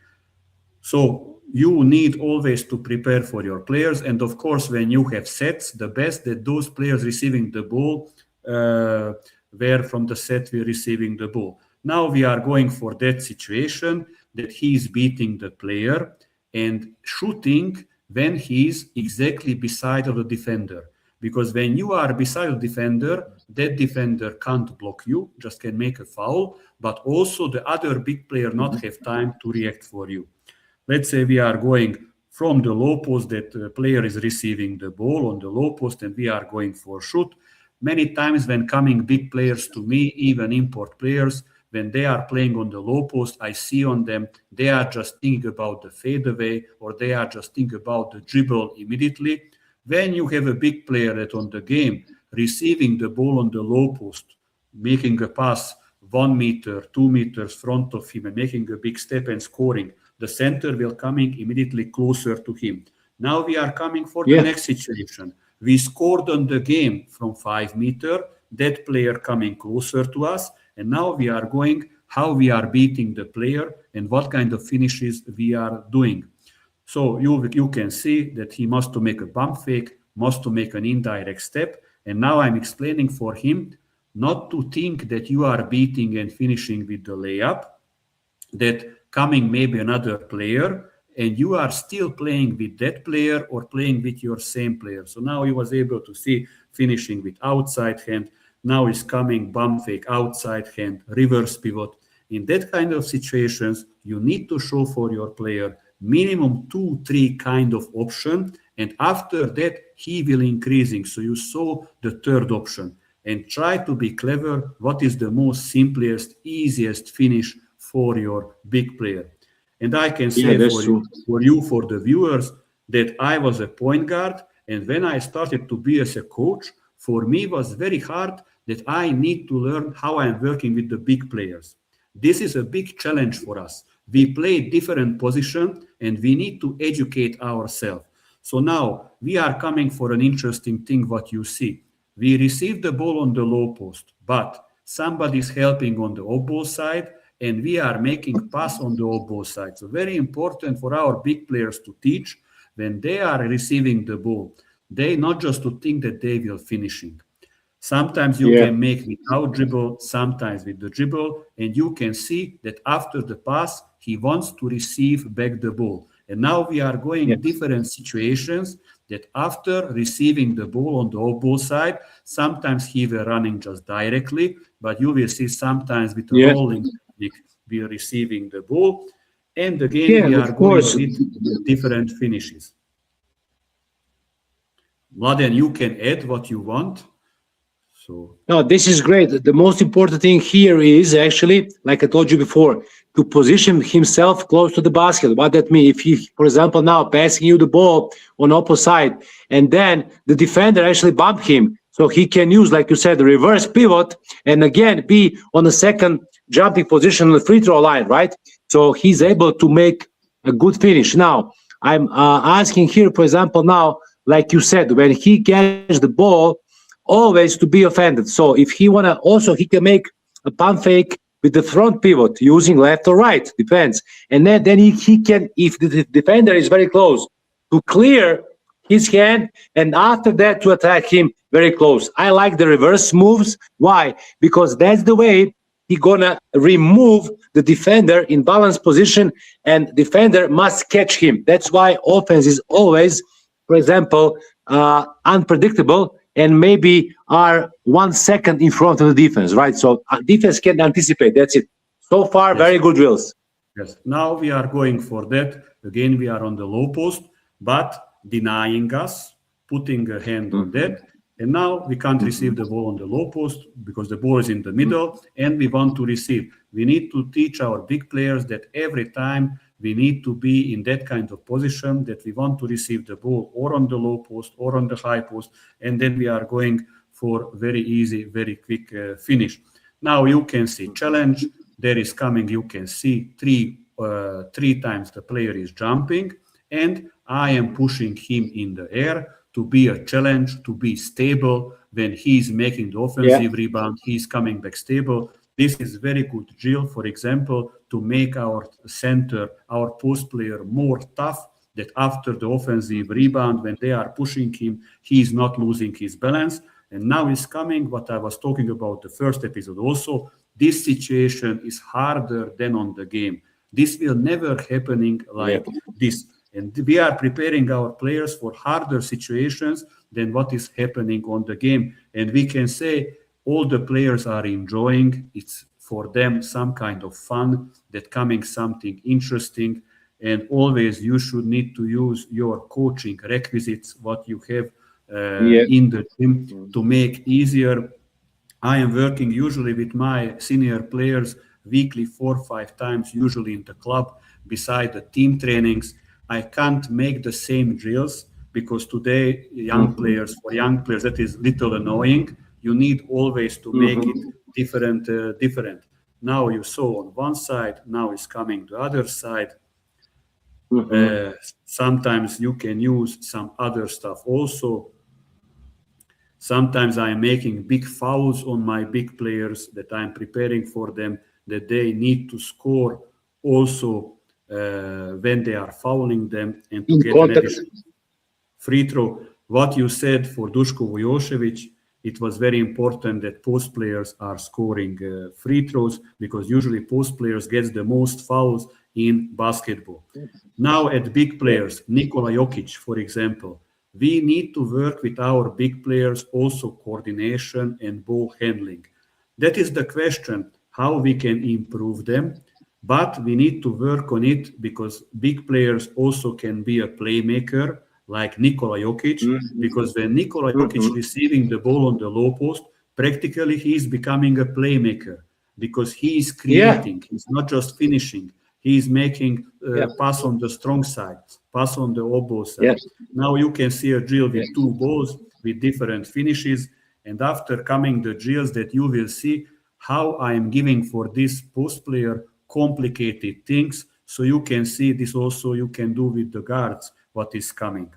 So you need always to prepare for your players. And of course, when you have sets, the best that those players receiving the ball where from the set we're receiving the ball. Now we are going for that situation that he is beating the player and shooting when he's exactly beside of the defender. Because when you are beside the defender, that defender can't block you, just can make a foul, but also the other big player not have time to react for you. Let's say we are going from the low post, that the player is receiving the ball on the low post and we are going for shoot. Many times when coming big players to me, even import players, when they are playing on the low post, I see on them, they are just thinking about the fadeaway or they are just thinking about the dribble immediately. When you have a big player that on the game receiving the ball on the low post, making a pass 1 meter, 2 meters front of him and making a big step and scoring, the center will coming immediately closer to him. Now we are coming for the
Yeah.
next situation. We scored on the game from 5 meters, that player coming closer to us, and now we are going how we are beating the player and what kind of finishes we are doing. So you can see that he must to make a bump fake, must to make an indirect step, and now I'm explaining for him not to think that you are beating and finishing with the layup, that coming maybe another player and you are still playing with that player or playing with your same player. So now he was able to see finishing with outside hand. Now is coming bump fake, outside hand, reverse pivot. In that kind of situations, you need to show for your player minimum 2-3 kind of option, and after that he will increasing. So you saw the third option and try to be clever. What is the most simplest, easiest finish for your big player? And I can say for you, for the viewers, that I was a point guard, and when I started to be as a coach, for me was very hard that I need to learn how I'm working with the big players. This is a big challenge for us. We play different position and we need to educate ourselves. So now we are coming for an interesting thing what you see. We receive the ball on the low post, but somebody is helping on the off-ball side, and we are making pass on the off-ball side. So very important for our big players to teach when they are receiving the ball. They not just to think that they will finishing. Sometimes you can make without dribble, sometimes with the dribble, and you can see that after the pass, he wants to receive back the ball. And now we are going different situations that after receiving the ball on the off-ball side, sometimes he will running just directly, but you will see sometimes with a rolling we are receiving the ball. And again, we are going with different finishes. Mladen, you can add what you want. So
no, this is great. The most important thing here is actually, like I told you before, to position himself close to the basket. What that means, if he, for example, now passing you the ball on opposite side, and then the defender actually bump him, so he can use, like you said, the reverse pivot, and again be on the second jumping position on the free throw line, right? So he's able to make a good finish. Now, I'm asking here, for example, now, like you said, when he catches the ball, always to be offended. So if he wanna, also he can make a pump fake with the front pivot using left or right, depends. And then he can, if the defender is very close, to clear his hand, and after that to attack him very close. I like the reverse moves. Why? Because that's the way he gonna remove the defender in balanced position, and defender must catch him. That's why offense is always, for example, unpredictable, and maybe are 1 second in front of the defense, right? So defense can anticipate. That's it. So far, very good drills.
Yes. Now we are going for that. Again, we are on the low post, but denying us, putting a hand on that. And now we can't receive the ball on the low post because the ball is in the middle and we want to receive. We need to teach our big players that every time we need to be in that kind of position that we want to receive the ball or on the low post or on the high post, and then we are going for very easy, very quick finish. Now you can see challenge. There is coming, you can see three times the player is jumping, and I am pushing him in the air to be a challenge, to be stable. When he's making the offensive rebound, he's coming back stable. This is very good drill, for example, to make our center, our post player more tough, that after the offensive rebound, when they are pushing him, he's not losing his balance. And now is coming what I was talking about the first episode also. This situation is harder than on the game. This will never happening like this. And we are preparing our players for harder situations than what is happening on the game. And we can say all the players are enjoying. It's for them some kind of fun, that coming something interesting. And always you should need to use your coaching requisites, what you have in the gym, to make easier. I am working usually with my senior players weekly 4 or 5 times, usually in the club, beside the team trainings. I can't make the same drills because today for young players that is little annoying. You need always to make it different. Now you saw on one side, now it's coming the other side. Sometimes you can use some other stuff also. Sometimes I'm making big fouls on my big players that I'm preparing for them, that they need to score also when they are fouling them and to
In
get an
contact.
additional free throw. What you said for Duško Vujošević, it was very important that post players are scoring free throws, because usually post players gets the most fouls in basketball. Now at big players, Nikola Jokic, for example, we need to work with our big players also coordination and ball handling. That is the question, how we can improve them. But we need to work on it, because big players also can be a playmaker like Nikola Jokic, because when Nikola Jokic receiving the ball on the low post, practically he is becoming a playmaker, because he is creating, he's not just finishing. He is making pass on the strong side, pass on the elbow side. Now you can see a drill with two balls with different finishes. And after coming the drills that you will see how I am giving for this post player complicated things. So you can see this also you can do with the guards, what is coming.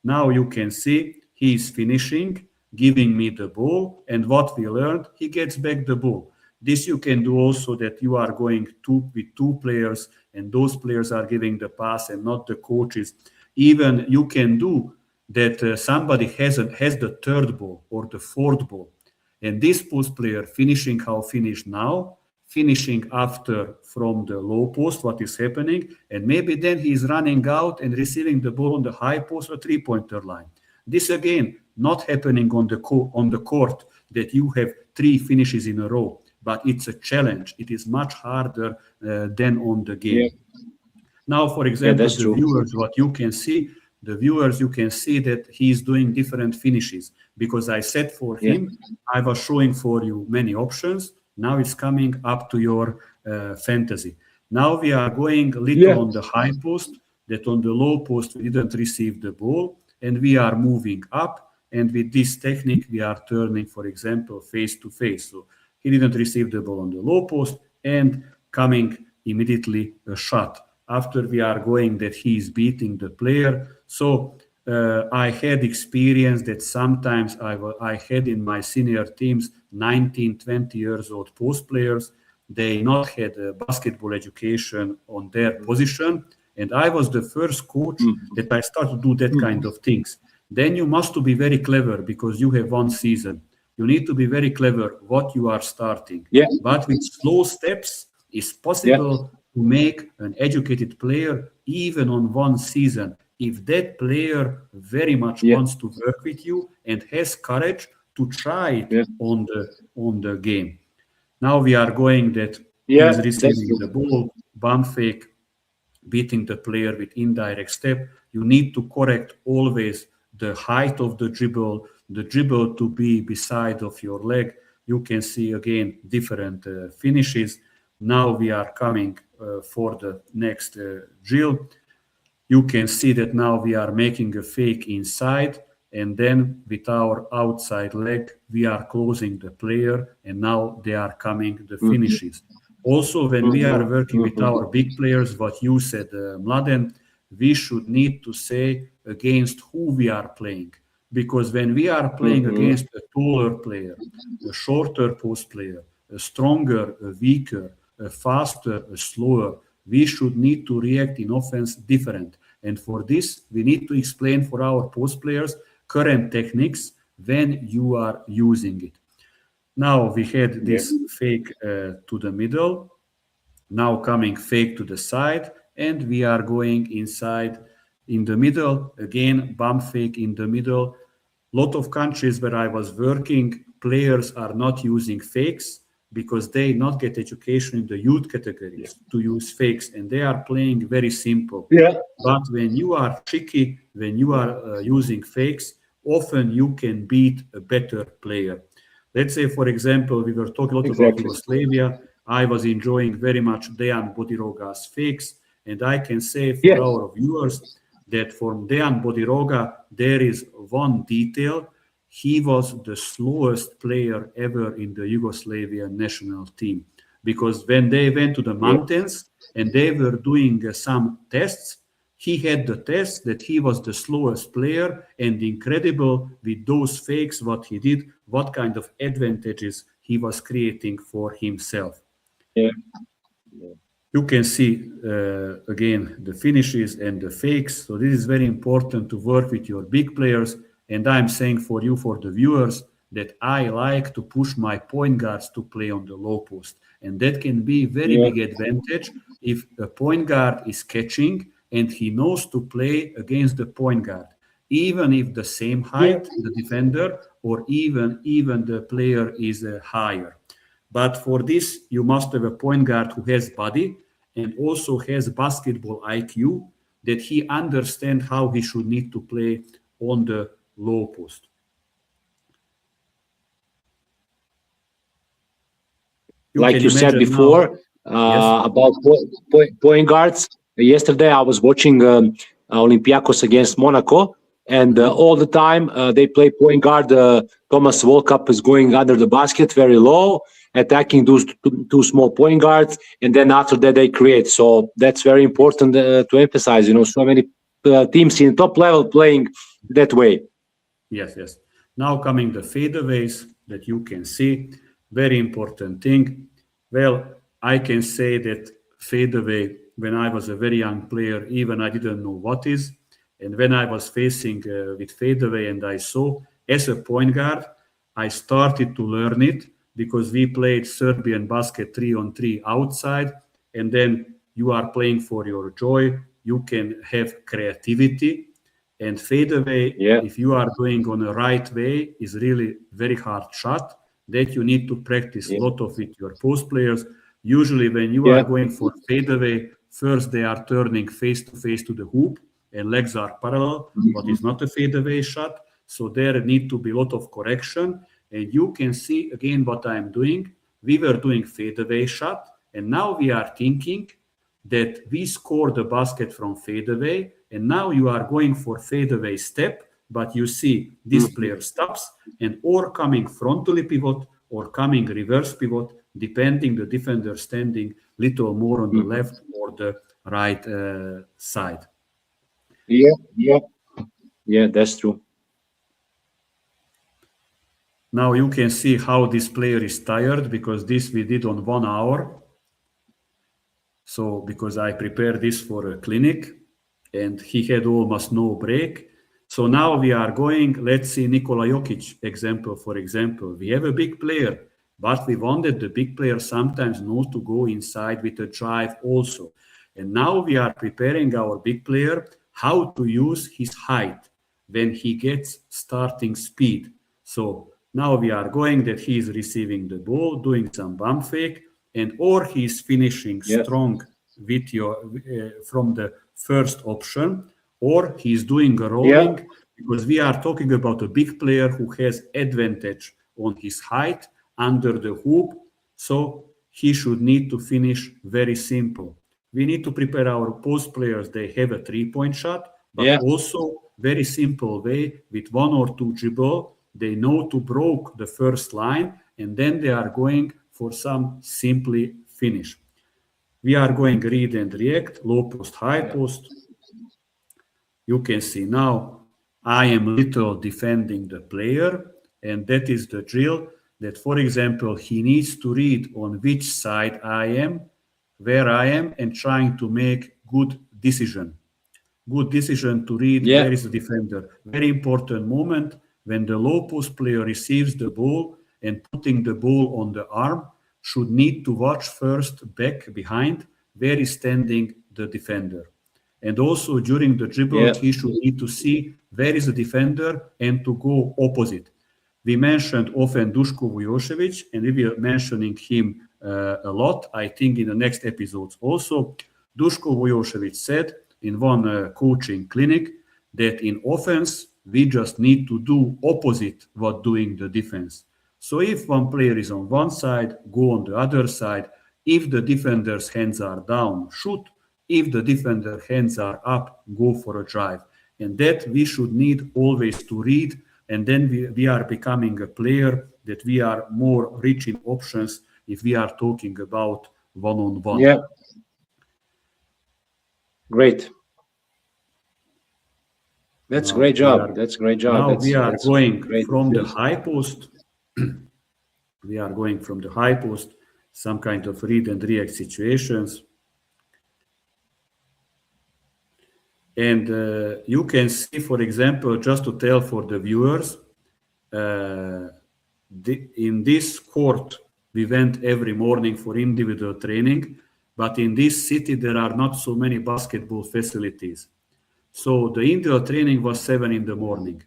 Now you can see he is finishing, giving me the ball. And what we learned, he gets back the ball. This you can do also, that you are going with two players and those players are giving the pass and not the coaches. Even you can do that somebody has the third ball or the fourth ball. And this post player finishing how finish now, finishing after from the low post, what is happening. And maybe then he is running out and receiving the ball on the high post or three-pointer line. This again, not happening on the court that you have three finishes in a row. But it's a challenge. It is much harder than on the game. Now, for example, the viewers, what you can see, you can see that he is doing different finishes, because I said for him, I was showing for you many options. Now it's coming up to your fantasy. Now we are going a little on the high post, that on the low post we didn't receive the ball, and we are moving up. And with this technique, we are turning, for example, face to face. So he didn't receive the ball on the low post and coming immediately a shot. After we are going that he is beating the player. So I had experience that sometimes I had in my senior teams 19, 20 years old post players. They not had a basketball education on their position. And I was the first coach that I started to do that kind of things. Then you must to be very clever, because you have one season. You need to be very clever what you are starting. But with slow steps, it's possible to make an educated player even on one season, if that player very much wants to work with you and has courage to try it on the game. Now we are going that he is receiving the ball, bump fake, beating the player with indirect step. You need to correct always the height of the dribble to be beside of your leg. You can see again different finishes. Now we are coming for the next drill. You can see that now we are making a fake inside, and then with our outside leg we are closing the player, and now they are coming the finishes. Also, when we are working with our big players, what you said, Mladen, we should need to say against who we are playing. Because when we are playing against a taller player, a shorter post player, a stronger, a weaker, a faster, a slower, we should need to react in offense different. And for this, we need to explain for our post players current techniques when you are using it. Now we had this fake to the middle, now coming fake to the side, and we are going inside in the middle, again, bump fake in the middle. Lot of countries where I was working, players are not using fakes because they not get education in the youth categories to use fakes, and they are playing very simple. But when you are tricky, when you are using fakes, often you can beat a better player. Let's say, for example, we were talking a lot about Yugoslavia. I was enjoying very much Dejan Bodiroga's fakes, and I can say for our viewers, that from Dejan Bodiroga, there is one detail. He was the slowest player ever in the Yugoslavian national team. Because when they went to the mountains and they were doing some tests, he had the test that he was the slowest player, and incredible with those fakes, what he did, what kind of advantages he was creating for himself.
Yeah.
You can see again the finishes and the fakes. So this is very important to work with your big players. And I'm saying for you, for the viewers, that I like to push my point guards to play on the low post. And that can be very big advantage if a point guard is catching and he knows to play against the point guard, even if the same height, the defender, or even the player is higher. But for this, you must have a point guard who has body and also has basketball IQ, that he understands how he should need to play on the low post.
Like you said before about point guards. Yesterday, I was watching Olympiacos against Monaco, and all the time they play point guard. Thomas Volkap is going under the basket very low, attacking those two small point guards, and then after that they create. So that's very important to emphasize. So many teams in top level playing that way.
Yes. Now coming the fadeaways that you can see, very important thing. Well, I can say that fadeaway, when I was a very young player, even I didn't know what is. And when I was facing with fadeaway and I saw, as a point guard, I started to learn it because we played Serbian basket 3-on-3 outside. And then you are playing for your joy. You can have creativity. And fadeaway, if you are doing on the right way, is really very hard shot that you need to practice a lot of with your post players. Usually when you are going for fadeaway, first they are turning face to face to the hoop and legs are parallel, but it's not a fadeaway shot. So there need to be a lot of correction. And you can see again what I'm doing. We were doing fadeaway shot, and now we are thinking that we score the basket from fadeaway, and now you are going for fadeaway step, but you see this player stops and or coming frontally pivot or coming reverse pivot, depending the defender standing little more on the left or the right side.
Yeah, that's true.
Now you can see how this player is tired, because this we did on 1 hour. So because I prepared this for a clinic and he had almost no break. So now we are going, let's see Nikola Jokic example, for example. We have a big player, but we wanted the big player sometimes knows to go inside with a drive also. And now we are preparing our big player how to use his height when he gets starting speed. So now we are going that he is receiving the ball, doing some bump fake, and or he's finishing strong with your from the first option, or he's doing a rolling, because we are talking about a big player who has advantage on his height under the hoop, so he should need to finish very simple. We need to prepare our post players. They have a 3-point shot, but also very simple way with 1 or 2 dribble. They know to broke the first line, and then they are going for some simply finish. We are going read and react, low post, high post. You can see now I am little defending the player, and that is the drill that, for example, he needs to read on which side I am, where I am, and trying to make good decision. Good decision to read where is the defender. Very important moment when the low post player receives the ball and putting the ball on the arm, should need to watch first back behind where is standing the defender. And also during the dribble, he should need to see where is the defender and to go opposite. We mentioned often Duško Vujošević, and we will mentioning him a lot, I think, in the next episodes also. Duško Vujošević said in one coaching clinic that in offense, we just need to do opposite what doing the defense. So if one player is on one side, go on the other side. If the defender's hands are down, shoot. if the defender hands are up, go for a drive. And that we should need always to read, and then we are becoming a player that we are more rich in options if we are talking about one-on-one.
Yeah. Great. That's a great job. That's a great job.
Now
That's,
we are
that's
going
great.
from the high post. We are going from the high post, some kind of read and react situations. And you can see, for example, just to tell for the viewers, in this court, we went every morning for individual training, but in this city, there are not so many basketball facilities. So the individual training was 7 in the morning.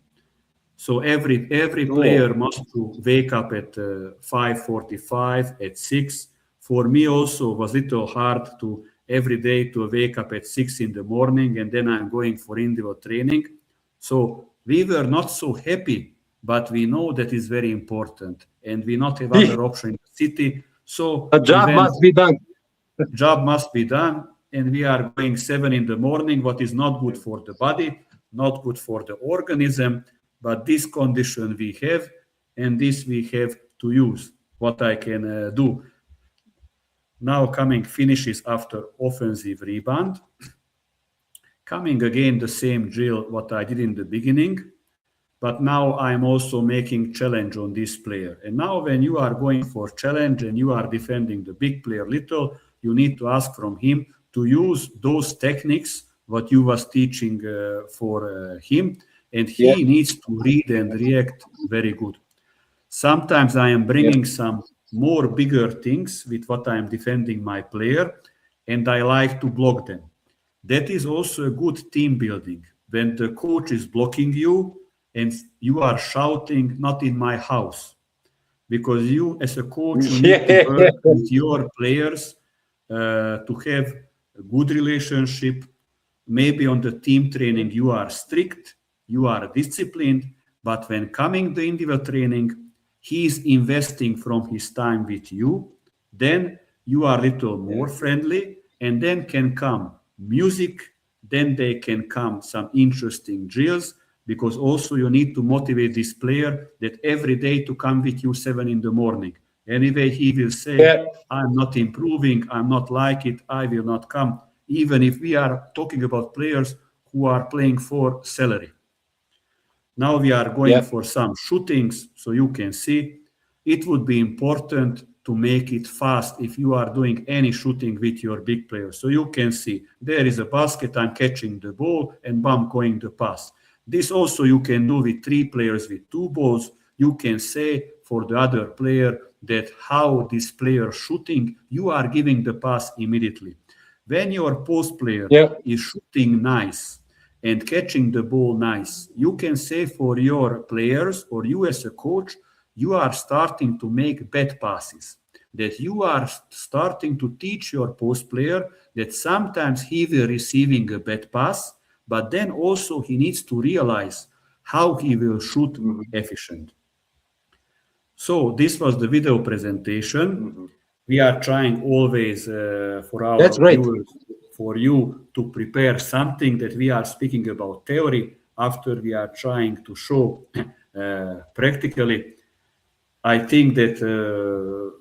So every player must to wake up at 5:45, at 6. For me also was little hard to every day to wake up at 6 in the morning, and then I'm going for individual training. So we were not so happy, but we know that is very important, and we not have other option in the city. So
a job must be done.
Job must be done, and we are going 7 in the morning, what is not good for the body, not good for the organism. But this condition we have, and this we have to use. What I can do. Now coming finishes after offensive rebound. Coming again the same drill what I did in the beginning. But now I'm also making challenge on this player. And now when you are going for challenge and you are defending the big player little, you need to ask from him to use those techniques what you was teaching for him. And he needs to read and react very good. Sometimes I am bringing some more bigger things with what I am defending my player, and I like to block them. That is also a good team building. When the coach is blocking you and you are shouting, not in my house. Because you as a coach, you need to work with your players to have a good relationship. Maybe on the team training you are strict, you are disciplined, but when coming to individual training, he is investing from his time with you. Then you are a little more friendly, and then can come music, then they can come some interesting drills, because also you need to motivate this player that every day to come with you 7 in the morning. Anyway, he will say, I'm not improving, I'm not like it, I will not come, even if we are talking about players who are playing for salary. Now we are going for some shootings, so you can see it would be important to make it fast if you are doing any shooting with your big players. So you can see there is a basket, I'm catching the ball, and bam, going the pass. This also you can do with 3 players with 2 balls. You can say for the other player that how this player shooting, you are giving the pass immediately. When your post player is shooting nice and catching the ball nice, you can say for your players or you as a coach, you are starting to make bad passes, that you are starting to teach your post player that sometimes he will receiving a bad pass, but then also he needs to realize how he will shoot efficient. So this was the video presentation. We are trying always for our viewers, for you to prepare something that we are speaking about theory after we are trying to show practically. I think that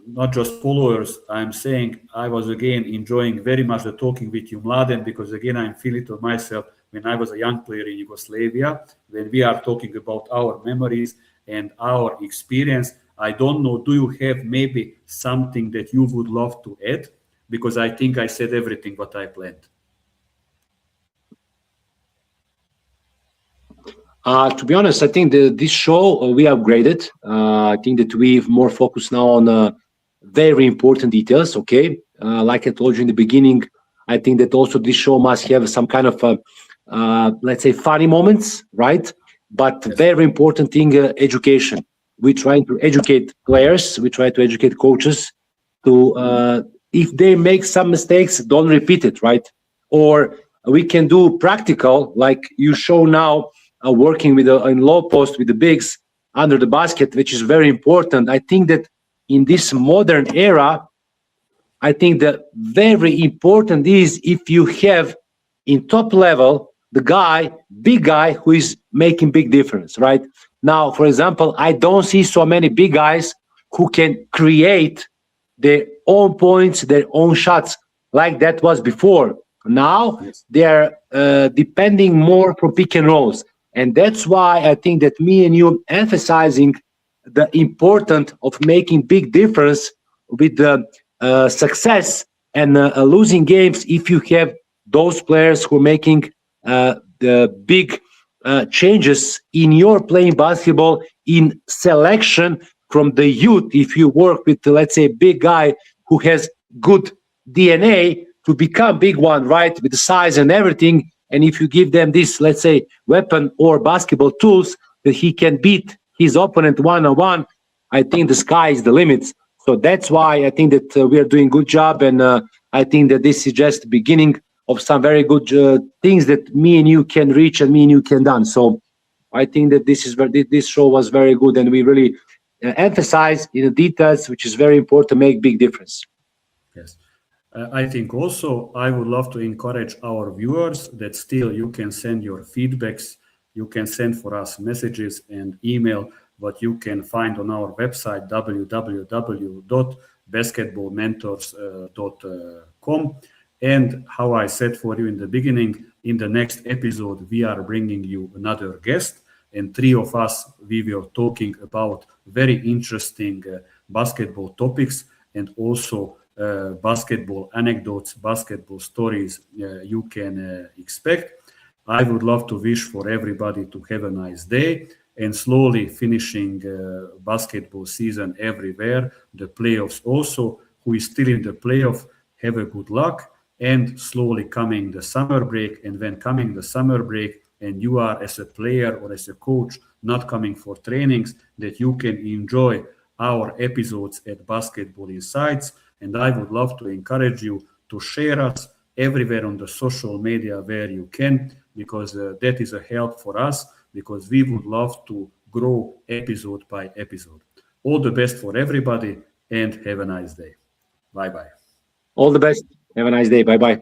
not just followers, I'm saying I was again enjoying very much the talking with you, Mladen, because again, I'm feeling it myself when I was a young player in Yugoslavia, when we are talking about our memories and our experience. I don't know, do you have maybe something that you would love to add? Because I think I said everything what I planned.
To be honest, I think this show we upgraded. I think that we've more focused now on very important details. Okay, like I told you in the beginning, I think that also this show must have some kind of let's say funny moments, right? But very important thing, education. We try to educate players. We try to educate coaches to if they make some mistakes, don't repeat it, right? Or we can do practical, like you show now. Working with in low post with the bigs under the basket, which is very important. I think that in this modern era, I think that very important is if you have in top level the guy, big guy who is making big difference, right? Now, for example, I don't see so many big guys who can create their own points, their own shots like that was before. Now
Yes.
they're depending more for pick and rolls. And that's why I think that me and you emphasizing the importance of making big difference with the success and losing games if you have those players who are making the big changes in your playing basketball in selection from the youth. If you work with, let's say, a big guy who has good DNA to become big one, right, with the size and everything, and if you give them this, let's say, weapon or basketball tools that he can beat his opponent one-on-one, I think the sky is the limit. So that's why I think that we are doing good job, and I think that this is just the beginning of some very good things that me and you can reach and me and you can done. So I think that this show was very good, and we really emphasize in the details, which is very important to make big difference.
Yes. I think also I would love to encourage our viewers that still you can send your feedbacks, you can send for us messages and email what you can find on our website www.basketballmentors.com. And how I said for you in the beginning, in the next episode we are bringing you another guest, and three of us we will talking about very interesting basketball topics and also basketball anecdotes, basketball stories you can expect. I would love to wish for everybody to have a nice day and slowly finishing basketball season everywhere, the playoffs also. Who is still in the playoff, have a good luck, and slowly coming the summer break. And when coming the summer break and you are as a player or as a coach not coming for trainings, that you can enjoy our episodes at Basketball Insights. And I would love to encourage you to share us everywhere on the social media where you can, because that is a help for us, because we would love to grow episode by episode. All the best for everybody and have a nice day. Bye-bye.
All the best. Have a nice day. Bye-bye.